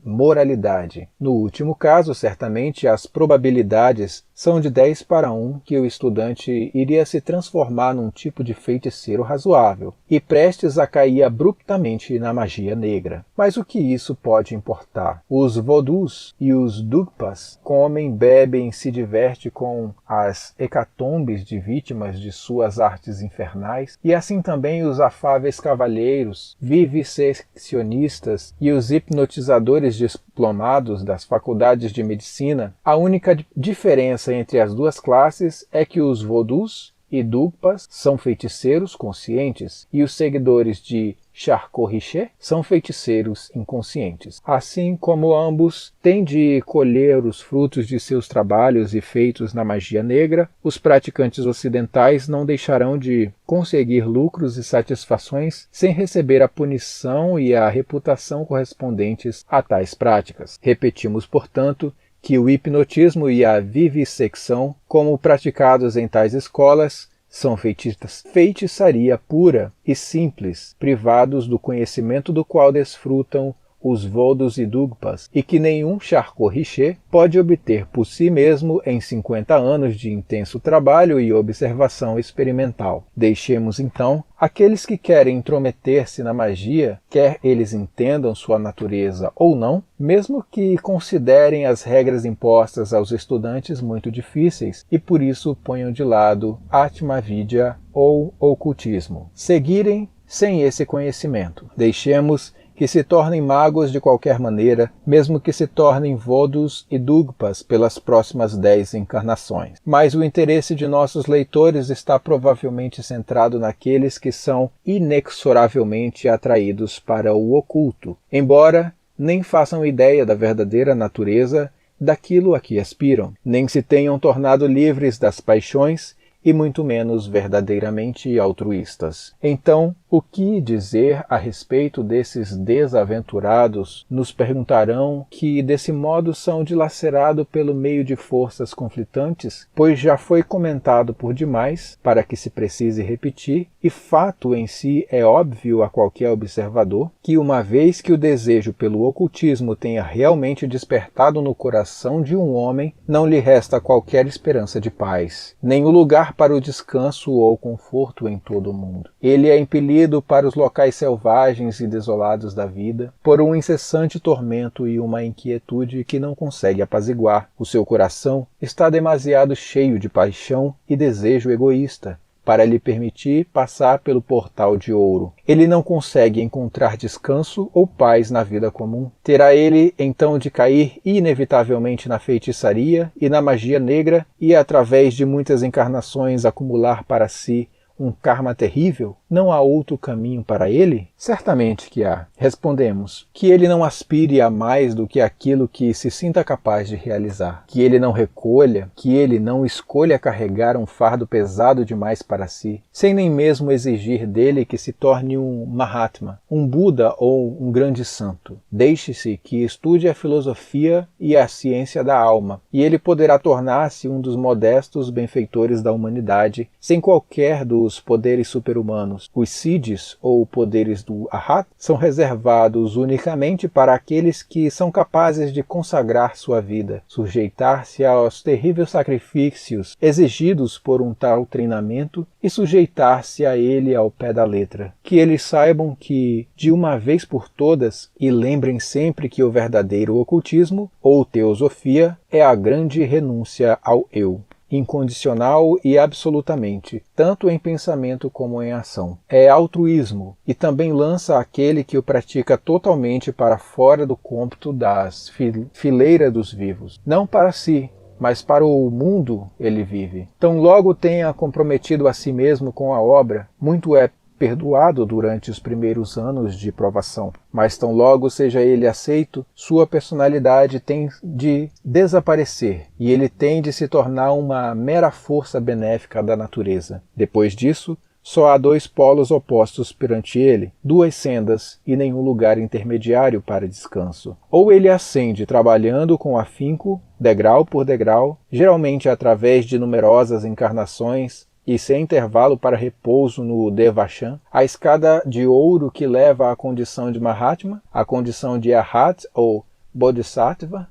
moralidade. No último caso, certamente, as probabilidades são de 10 para 1 que o estudante iria se transformar num tipo de feiticeiro razoável e prestes a cair abruptamente na magia negra. Mas o que isso pode importar? Os vodus e os dugpas comem, bebem, se divertem com as hecatombes de vítimas de suas artes infernais, e assim também os afáveis cavalheiros, viviseccionistas e os hipnotizadores diplomados das faculdades de medicina. A única diferença entre as duas classes é que os vodus e dugpas são feiticeiros conscientes e os seguidores de Charcot Richer são feiticeiros inconscientes. Assim como ambos têm de colher os frutos de seus trabalhos e feitos na magia negra, os praticantes ocidentais não deixarão de conseguir lucros e satisfações sem receber a punição e a reputação correspondentes a tais práticas. Repetimos, portanto, que o hipnotismo e a vivissecção, como praticados em tais escolas, são feitiçaria pura e simples, privados do conhecimento do qual desfrutam os vodus e dugpas, e que nenhum Charcot Richer pode obter por si mesmo em 50 anos de intenso trabalho e observação experimental. Deixemos então aqueles que querem intrometer-se na magia, quer eles entendam sua natureza ou não, mesmo que considerem as regras impostas aos estudantes muito difíceis e por isso ponham de lado Atmavidya ou ocultismo, seguirem sem esse conhecimento. Deixemos que se tornem magos de qualquer maneira, mesmo que se tornem vodus e dugpas pelas próximas 10 encarnações. Mas o interesse de nossos leitores está provavelmente centrado naqueles que são inexoravelmente atraídos para o oculto, embora nem façam ideia da verdadeira natureza daquilo a que aspiram, nem se tenham tornado livres das paixões e muito menos verdadeiramente altruístas. Então, o que dizer a respeito desses desaventurados? Nos perguntarão que desse modo são dilacerados pelo meio de forças conflitantes, pois já foi comentado por demais para que se precise repetir, e fato em si é óbvio a qualquer observador, que uma vez que o desejo pelo ocultismo tenha realmente despertado no coração de um homem, não lhe resta qualquer esperança de paz, nem o lugar para o descanso ou conforto em todo o mundo. Ele é impelido para os locais selvagens e desolados da vida, por um incessante tormento e uma inquietude que não consegue apaziguar. O seu coração está demasiado cheio de paixão e desejo egoísta para lhe permitir passar pelo portal de ouro. Ele não consegue encontrar descanso ou paz na vida comum. Terá ele, então, de cair inevitavelmente na feitiçaria e na magia negra e, através de muitas encarnações, acumular para si um karma terrível? Não há outro caminho para ele? Certamente que há. Respondemos que ele não aspire a mais do que aquilo que se sinta capaz de realizar, que ele não recolha, que ele não escolha carregar um fardo pesado demais para si, sem nem mesmo exigir dele que se torne um Mahatma, um Buda ou um grande santo. Deixe-se que estude a filosofia e a ciência da alma, e ele poderá tornar-se um dos modestos benfeitores da humanidade, sem qualquer dos poderes super-humanos. Os Siddhis, ou poderes do Arhat, são reservados unicamente para aqueles que são capazes de consagrar sua vida, sujeitar-se aos terríveis sacrifícios exigidos por um tal treinamento e sujeitar-se a ele ao pé da letra. Que eles saibam que, de uma vez por todas, e lembrem sempre que o verdadeiro ocultismo, ou teosofia, é a grande renúncia ao eu, incondicional e absolutamente, tanto em pensamento como em ação. É altruísmo, e também lança aquele que o pratica totalmente para fora do cômputo das fileiras dos vivos. Não para si, mas para o mundo ele vive. Tão logo tenha comprometido a si mesmo com a obra, muito é perdoado durante os primeiros anos de provação, mas tão logo seja ele aceito, sua personalidade tem de desaparecer e ele tem de se tornar uma mera força benéfica da natureza. Depois disso, só há 2 polos opostos perante ele, 2 sendas e nenhum lugar intermediário para descanso. Ou ele ascende trabalhando com afinco, degrau por degrau, geralmente através de numerosas encarnações, e sem intervalo para repouso no Devachan, a escada de ouro que leva à condição de Mahatma, à condição de Arhat ou Bodhisattva,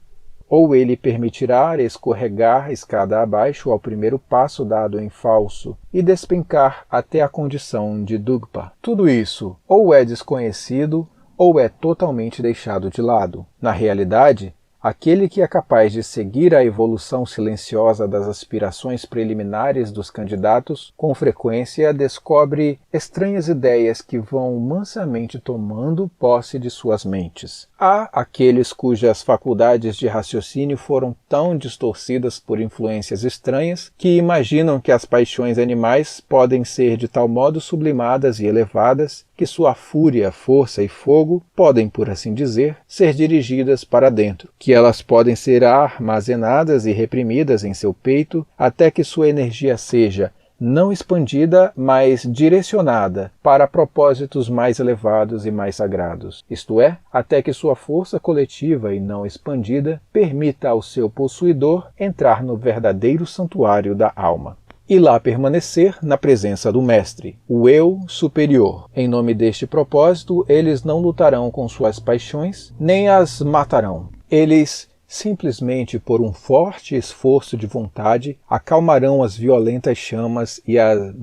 ou ele permitirá escorregar escada abaixo ao primeiro passo dado em falso e despencar até a condição de Dugpa. Tudo isso ou é desconhecido ou é totalmente deixado de lado. Na realidade, aquele que é capaz de seguir a evolução silenciosa das aspirações preliminares dos candidatos, com frequência descobre estranhas ideias que vão mansamente tomando posse de suas mentes. Há aqueles cujas faculdades de raciocínio foram tão distorcidas por influências estranhas que imaginam que as paixões animais podem ser de tal modo sublimadas e elevadas que sua fúria, força e fogo podem, por assim dizer, ser dirigidas para dentro, que elas podem ser armazenadas e reprimidas em seu peito até que sua energia seja não expandida, mas direcionada para propósitos mais elevados e mais sagrados, isto é, até que sua força coletiva e não expandida permita ao seu possuidor entrar no verdadeiro santuário da alma e lá permanecer na presença do Mestre, o Eu Superior. Em nome deste propósito, eles não lutarão com suas paixões, nem as matarão. Eles simplesmente por um forte esforço de vontade, acalmarão as violentas chamas e as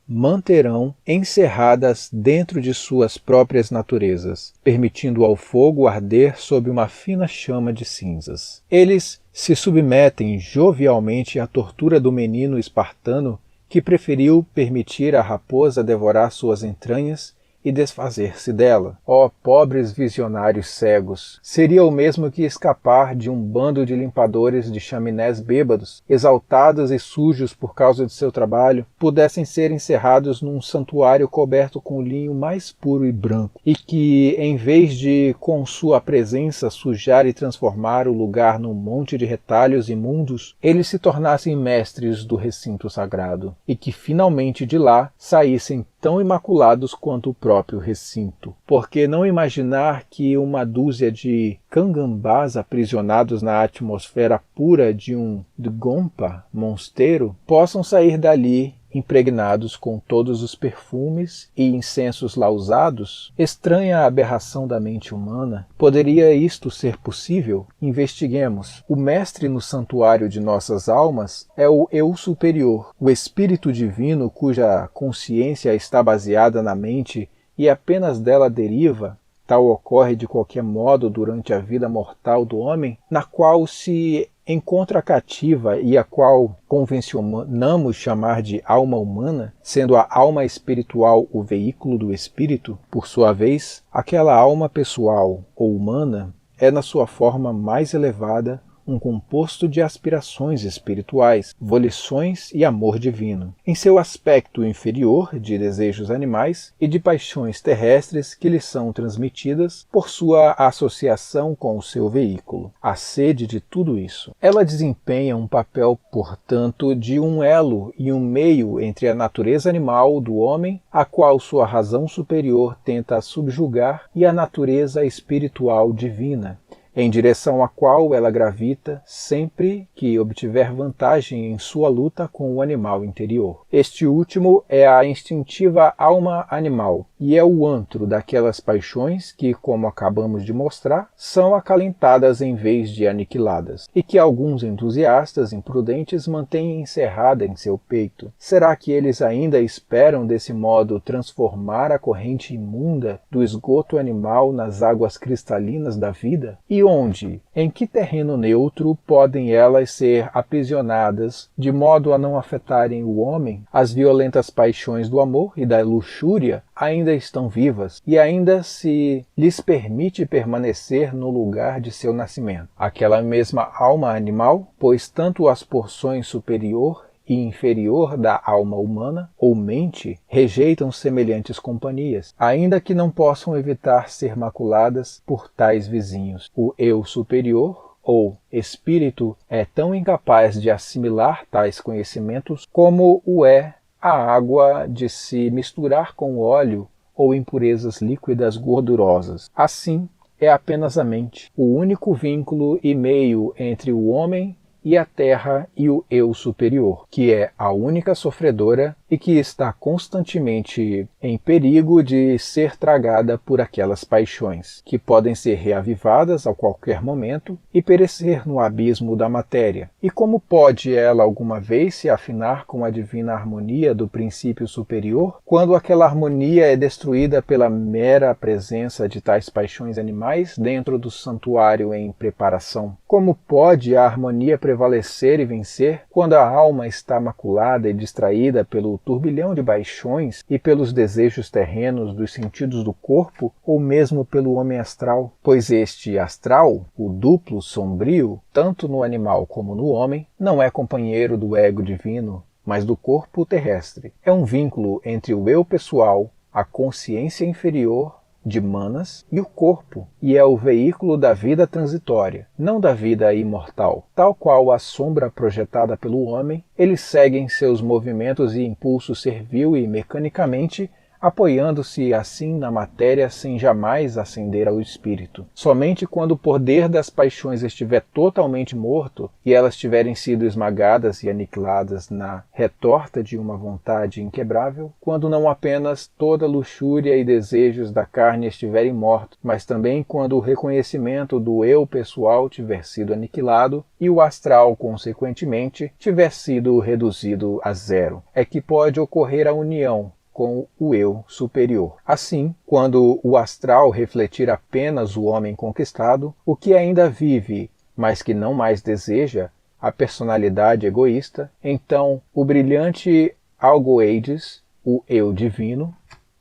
manterão encerradas dentro de suas próprias naturezas, permitindo ao fogo arder sob uma fina chama de cinzas. Eles se submetem jovialmente à tortura do menino espartano que preferiu permitir a raposa devorar suas entranhas e desfazer-se dela. Ó pobres visionários cegos! Seria o mesmo que escapar de um bando de limpadores de chaminés bêbados, exaltados e sujos por causa de seu trabalho, pudessem ser encerrados num santuário coberto com linho mais puro e branco, e que, em vez de com sua presença sujar e transformar o lugar num monte de retalhos imundos, eles se tornassem mestres do recinto sagrado, e que finalmente de lá saíssem tão imaculados quanto o próprio recinto. Por que não imaginar que uma dúzia de cangambás aprisionados na atmosfera pura de um Dgompa, monsteiro, possam sair dali impregnados com todos os perfumes e incensos lausados? Estranha aberração da mente humana. Poderia isto ser possível? Investiguemos. O mestre no santuário de nossas almas é o Eu Superior, o Espírito Divino cuja consciência está baseada na mente e apenas dela deriva. Tal ocorre de qualquer modo durante a vida mortal do homem, na qual se encontra cativa e a qual convencionamos chamar de alma humana, sendo a alma espiritual o veículo do espírito. Por sua vez, aquela alma pessoal ou humana é, na sua forma mais elevada, um composto de aspirações espirituais, volições e amor divino. Em seu aspecto inferior, de desejos animais e de paixões terrestres que lhe são transmitidas por sua associação com o seu veículo. A sede de tudo isso. Ela desempenha um papel, portanto, de um elo e um meio entre a natureza animal do homem, a qual sua razão superior tenta subjugar, e a natureza espiritual divina, em direção à qual ela gravita sempre que obtiver vantagem em sua luta com o animal interior. Este último é a instintiva alma animal e é o antro daquelas paixões que, como acabamos de mostrar, são acalentadas em vez de aniquiladas, e que alguns entusiastas imprudentes mantêm encerrada em seu peito. Será que eles ainda esperam desse modo transformar a corrente imunda do esgoto animal nas águas cristalinas da vida? E onde, em que terreno neutro podem elas ser aprisionadas de modo a não afetarem o homem? As violentas paixões do amor e da luxúria ainda estão vivas e ainda se lhes permite permanecer no lugar de seu nascimento. Aquela mesma alma animal, pois tanto as porções superior e inferior da alma humana, ou mente, rejeitam semelhantes companhias, ainda que não possam evitar ser maculadas por tais vizinhos. O eu superior, ou espírito, é tão incapaz de assimilar tais conhecimentos como o é a água de se misturar com óleo ou impurezas líquidas gordurosas. Assim, é apenas a mente, o único vínculo e meio entre o homem e a terra e o eu superior, que é a única sofredora e que está constantemente em perigo de ser tragada por aquelas paixões, que podem ser reavivadas a qualquer momento e perecer no abismo da matéria. E como pode ela alguma vez se afinar com a divina harmonia do princípio superior, quando aquela harmonia é destruída pela mera presença de tais paixões animais dentro do santuário em preparação? Como pode a harmonia prevalecer e vencer quando a alma está maculada e distraída pelo turbilhão de paixões e pelos desejos terrenos dos sentidos do corpo, ou mesmo pelo homem astral? Pois este astral, o duplo sombrio, tanto no animal como no homem, não é companheiro do ego divino, mas do corpo terrestre. É um vínculo entre o eu pessoal, a consciência inferior de Manas e o corpo, e é o veículo da vida transitória, não da vida imortal. Tal qual a sombra projetada pelo homem, eles seguem seus movimentos e impulsos servil e mecanicamente, apoiando-se assim na matéria sem jamais ascender ao espírito. Somente quando o poder das paixões estiver totalmente morto e elas tiverem sido esmagadas e aniquiladas na retorta de uma vontade inquebrável, quando não apenas toda luxúria e desejos da carne estiverem mortos, mas também quando o reconhecimento do eu pessoal tiver sido aniquilado e o astral, consequentemente, tiver sido reduzido a zero, é que pode ocorrer a união com o eu superior. Assim, quando o astral refletir apenas o homem conquistado, o que ainda vive, mas que não mais deseja, a personalidade egoísta, então o brilhante algoides, o eu divino,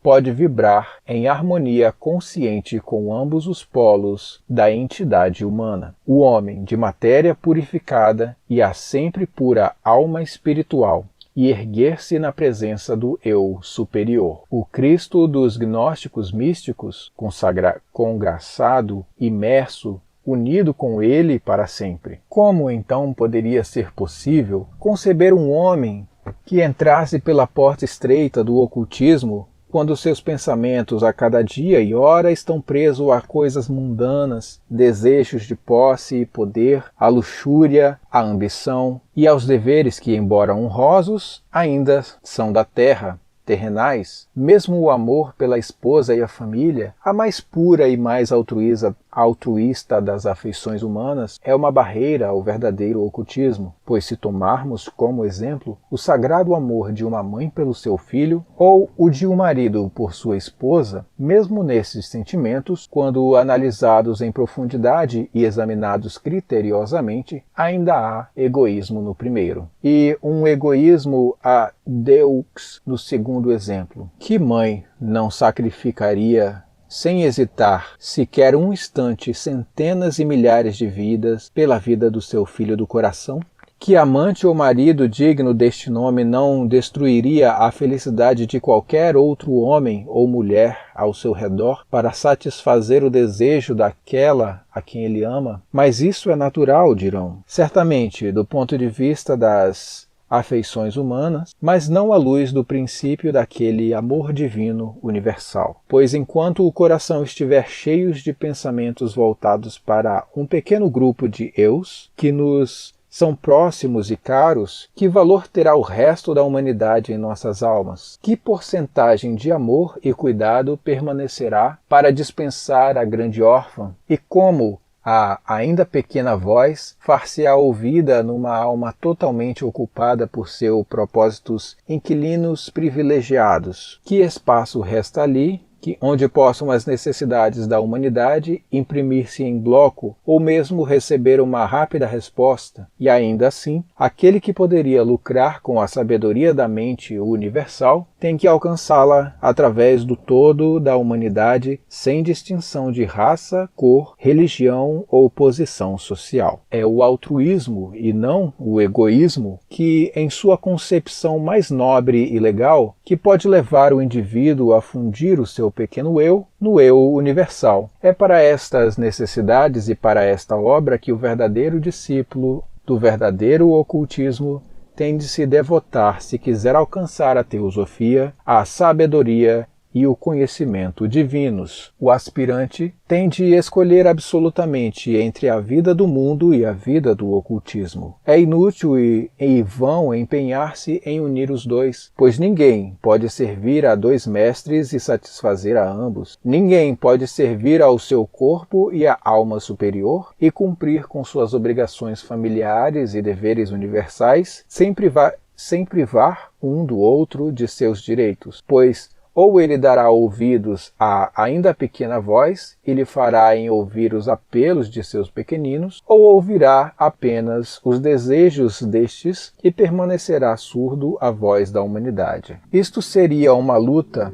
pode vibrar em harmonia consciente com ambos os polos da entidade humana. O homem de matéria purificada e a sempre pura alma espiritual, e erguer-se na presença do Eu superior. O Cristo dos gnósticos místicos, congraçado, imerso, unido com ele para sempre. Como então poderia ser possível conceber um homem que entrasse pela porta estreita do ocultismo quando seus pensamentos a cada dia e hora estão presos a coisas mundanas, desejos de posse e poder, à luxúria, à ambição e aos deveres que, embora honrosos, ainda são da terra, terrenais? Mesmo o amor pela esposa e a família, a mais pura e mais altruísta das afeições humanas, é uma barreira ao verdadeiro ocultismo, pois se tomarmos como exemplo o sagrado amor de uma mãe pelo seu filho ou o de um marido por sua esposa, mesmo nesses sentimentos, quando analisados em profundidade e examinados criteriosamente, ainda há egoísmo no primeiro, e um egoísmo a deux no segundo exemplo. Que mãe não sacrificaria sem hesitar, sequer um instante, centenas e milhares de vidas pela vida do seu filho do coração? Que amante ou marido digno deste nome não destruiria a felicidade de qualquer outro homem ou mulher ao seu redor para satisfazer o desejo daquela a quem ele ama? Mas isso é natural, dirão. Certamente, do ponto de vista das afeições humanas, mas não à luz do princípio daquele amor divino universal. Pois enquanto o coração estiver cheio de pensamentos voltados para um pequeno grupo de eus, que nos são próximos e caros, que valor terá o resto da humanidade em nossas almas? Que porcentagem de amor e cuidado permanecerá para dispensar a grande órfã? E como a ainda pequena voz far-se-á ouvida numa alma totalmente ocupada por seus propósitos inquilinos privilegiados? Que espaço resta ali, onde possam as necessidades da humanidade imprimir-se em bloco ou mesmo receber uma rápida resposta? E ainda assim, aquele que poderia lucrar com a sabedoria da mente universal tem que alcançá-la através do todo da humanidade, sem distinção de raça, cor, religião ou posição social. É o altruísmo e não o egoísmo que, em sua concepção mais nobre e legal, que pode levar o indivíduo a fundir o seu pequeno eu no eu universal. É para estas necessidades e para esta obra que o verdadeiro discípulo do verdadeiro ocultismo tem de se devotar se quiser alcançar a teosofia, a sabedoria e o conhecimento divinos. O aspirante tem de escolher absolutamente entre a vida do mundo e a vida do ocultismo. É inútil e vão empenhar-se em unir os dois, pois ninguém pode servir a dois mestres e satisfazer a ambos. Ninguém pode servir ao seu corpo e à alma superior e cumprir com suas obrigações familiares e deveres universais, sem privar um do outro de seus direitos, pois ou ele dará ouvidos à ainda pequena voz e lhe fará em ouvir os apelos de seus pequeninos, ou ouvirá apenas os desejos destes e permanecerá surdo à voz da humanidade. Isto seria uma luta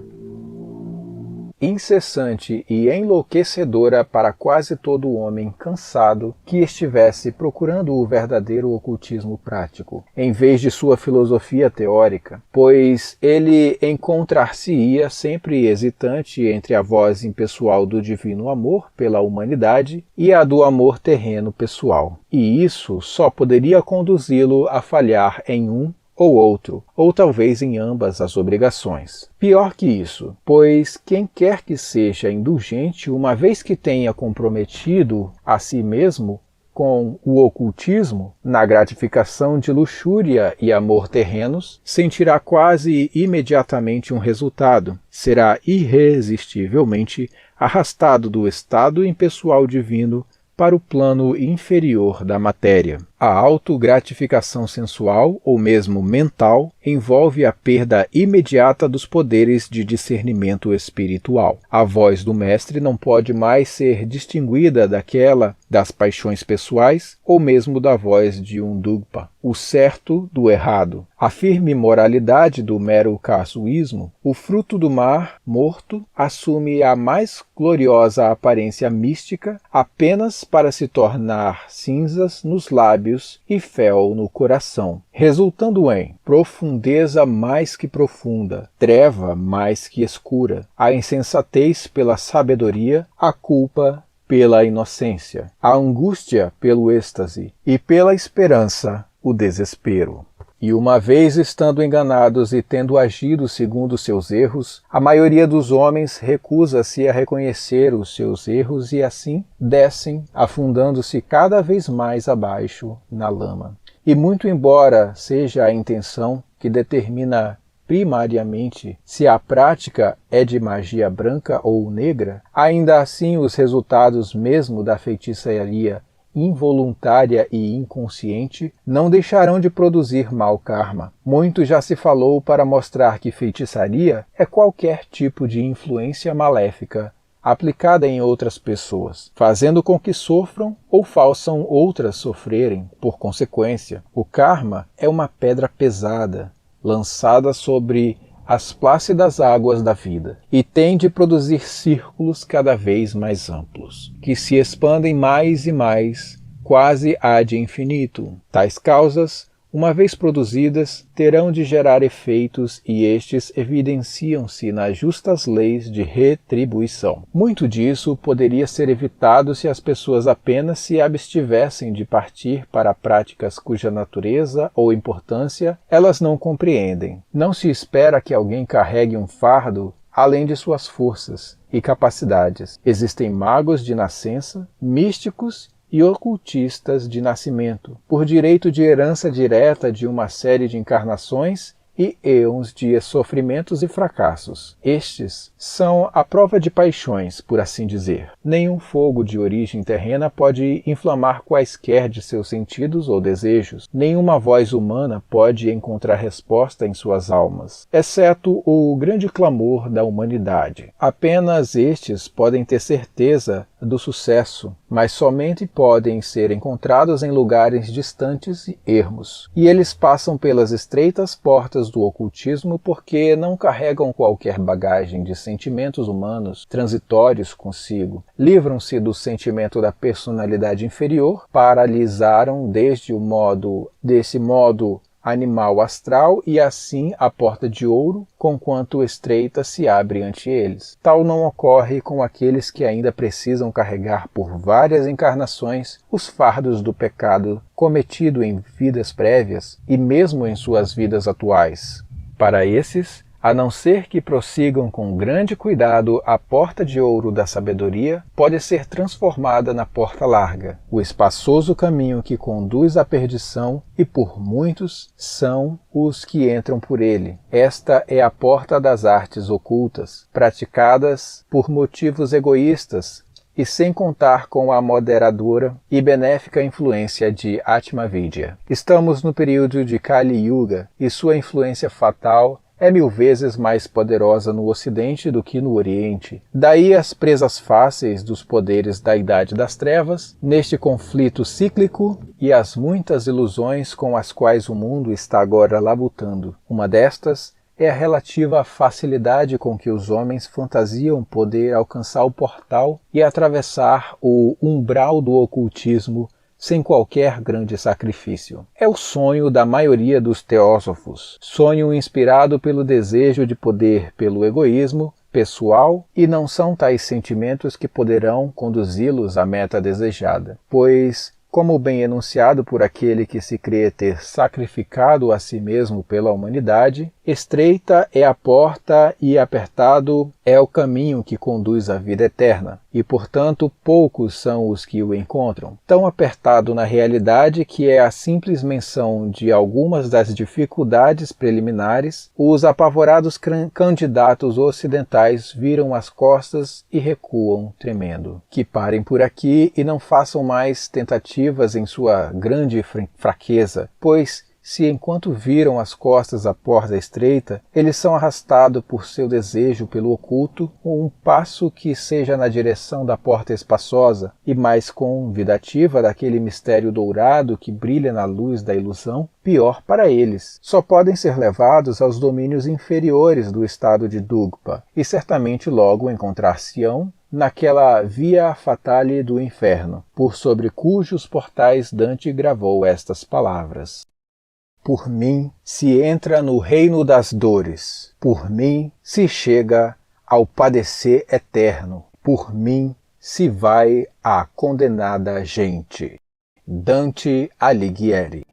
incessante e enlouquecedora para quase todo homem cansado que estivesse procurando o verdadeiro ocultismo prático, em vez de sua filosofia teórica, pois ele encontrar-se-ia sempre hesitante entre a voz impessoal do divino amor pela humanidade e a do amor terreno pessoal. E isso só poderia conduzi-lo a falhar em um ou outro, ou talvez em ambas as obrigações. Pior que isso, pois quem quer que seja indulgente, uma vez que tenha comprometido a si mesmo com o ocultismo, na gratificação de luxúria e amor terrenos, sentirá quase imediatamente um resultado. Será irresistivelmente arrastado do estado impessoal divino para o plano inferior da matéria. A autogratificação sensual, ou mesmo mental, envolve a perda imediata dos poderes de discernimento espiritual. A voz do mestre não pode mais ser distinguida daquela das paixões pessoais ou mesmo da voz de um dugpa, o certo do errado. A firme moralidade do mero casuísmo, o fruto do mar morto, assume a mais gloriosa aparência mística apenas para se tornar cinzas nos lábios e fel no coração, resultando em profundeza mais que profunda, treva mais que escura, a insensatez pela sabedoria, a culpa pela inocência, a angústia pelo êxtase e pela esperança o desespero. E uma vez estando enganados e tendo agido segundo seus erros, a maioria dos homens recusa-se a reconhecer os seus erros e assim descem, afundando-se cada vez mais abaixo na lama. E muito embora seja a intenção que determina primariamente se a prática é de magia branca ou negra, ainda assim os resultados mesmo da feitiçaria involuntária e inconsciente não deixarão de produzir mau karma. Muito já se falou para mostrar que feitiçaria é qualquer tipo de influência maléfica aplicada em outras pessoas, fazendo com que sofram ou façam outras sofrerem. Por consequência, o karma é uma pedra pesada, lançada sobre as plácidas águas da vida, e tem de produzir círculos cada vez mais amplos, que se expandem mais e mais, quase ad infinito. Tais causas, uma vez produzidas, terão de gerar efeitos e estes evidenciam-se nas justas leis de retribuição. Muito disso poderia ser evitado se as pessoas apenas se abstivessem de partir para práticas cuja natureza ou importância elas não compreendem. Não se espera que alguém carregue um fardo além de suas forças e capacidades. Existem magos de nascença, místicos e ocultistas de nascimento, por direito de herança direta de uma série de encarnações e eons de sofrimentos e fracassos. Estes são a prova de paixões, por assim dizer. Nenhum fogo de origem terrena pode inflamar quaisquer de seus sentidos ou desejos. Nenhuma voz humana pode encontrar resposta em suas almas, exceto o grande clamor da humanidade. Apenas estes podem ter certeza do sucesso, mas somente podem ser encontrados em lugares distantes e ermos. E eles passam pelas estreitas portas do ocultismo porque não carregam qualquer bagagem de sentimentos humanos transitórios consigo. Livram-se do sentimento da personalidade inferior, paralisaram desse modo animal astral e assim a porta de ouro, conquanto estreita, se abre ante eles. Tal não ocorre com aqueles que ainda precisam carregar por várias encarnações os fardos do pecado cometido em vidas prévias e mesmo em suas vidas atuais. Para esses, a não ser que prossigam com grande cuidado, a porta de ouro da sabedoria pode ser transformada na porta larga, o espaçoso caminho que conduz à perdição, e por muitos são os que entram por ele. Esta é a porta das artes ocultas, praticadas por motivos egoístas, e sem contar com a moderadora e benéfica influência de Atma Vidya. Estamos no período de Kali Yuga, e sua influência fatal é 1000 vezes mais poderosa no Ocidente do que no Oriente. Daí as presas fáceis dos poderes da Idade das Trevas, neste conflito cíclico, e as muitas ilusões com as quais o mundo está agora labutando. Uma destas é a relativa facilidade com que os homens fantasiam poder alcançar o portal e atravessar o umbral do ocultismo sem qualquer grande sacrifício. É o sonho da maioria dos teósofos, sonho inspirado pelo desejo de poder pelo egoísmo pessoal, e não são tais sentimentos que poderão conduzi-los à meta desejada, pois, como bem enunciado por aquele que se crê ter sacrificado a si mesmo pela humanidade, estreita é a porta e apertado é o caminho que conduz à vida eterna. e, portanto, poucos são os que o encontram. Tão apertado na realidade que é a simples menção de algumas das dificuldades preliminares, os apavorados candidatos ocidentais viram as costas e recuam tremendo. Que parem por aqui e não façam mais tentativas em sua grande fraqueza, pois se enquanto viram as costas à porta estreita, eles são arrastados por seu desejo pelo oculto, um passo que seja na direção da porta espaçosa e mais convidativa daquele mistério dourado que brilha na luz da ilusão, pior para eles. Só podem ser levados aos domínios inferiores do estado de Dugpa, e certamente logo encontrar-se-ão naquela via fatale do inferno, por sobre cujos portais Dante gravou estas palavras. Por mim se entra no reino das dores, por mim se chega ao padecer eterno, por mim se vai à condenada gente. Dante Alighieri.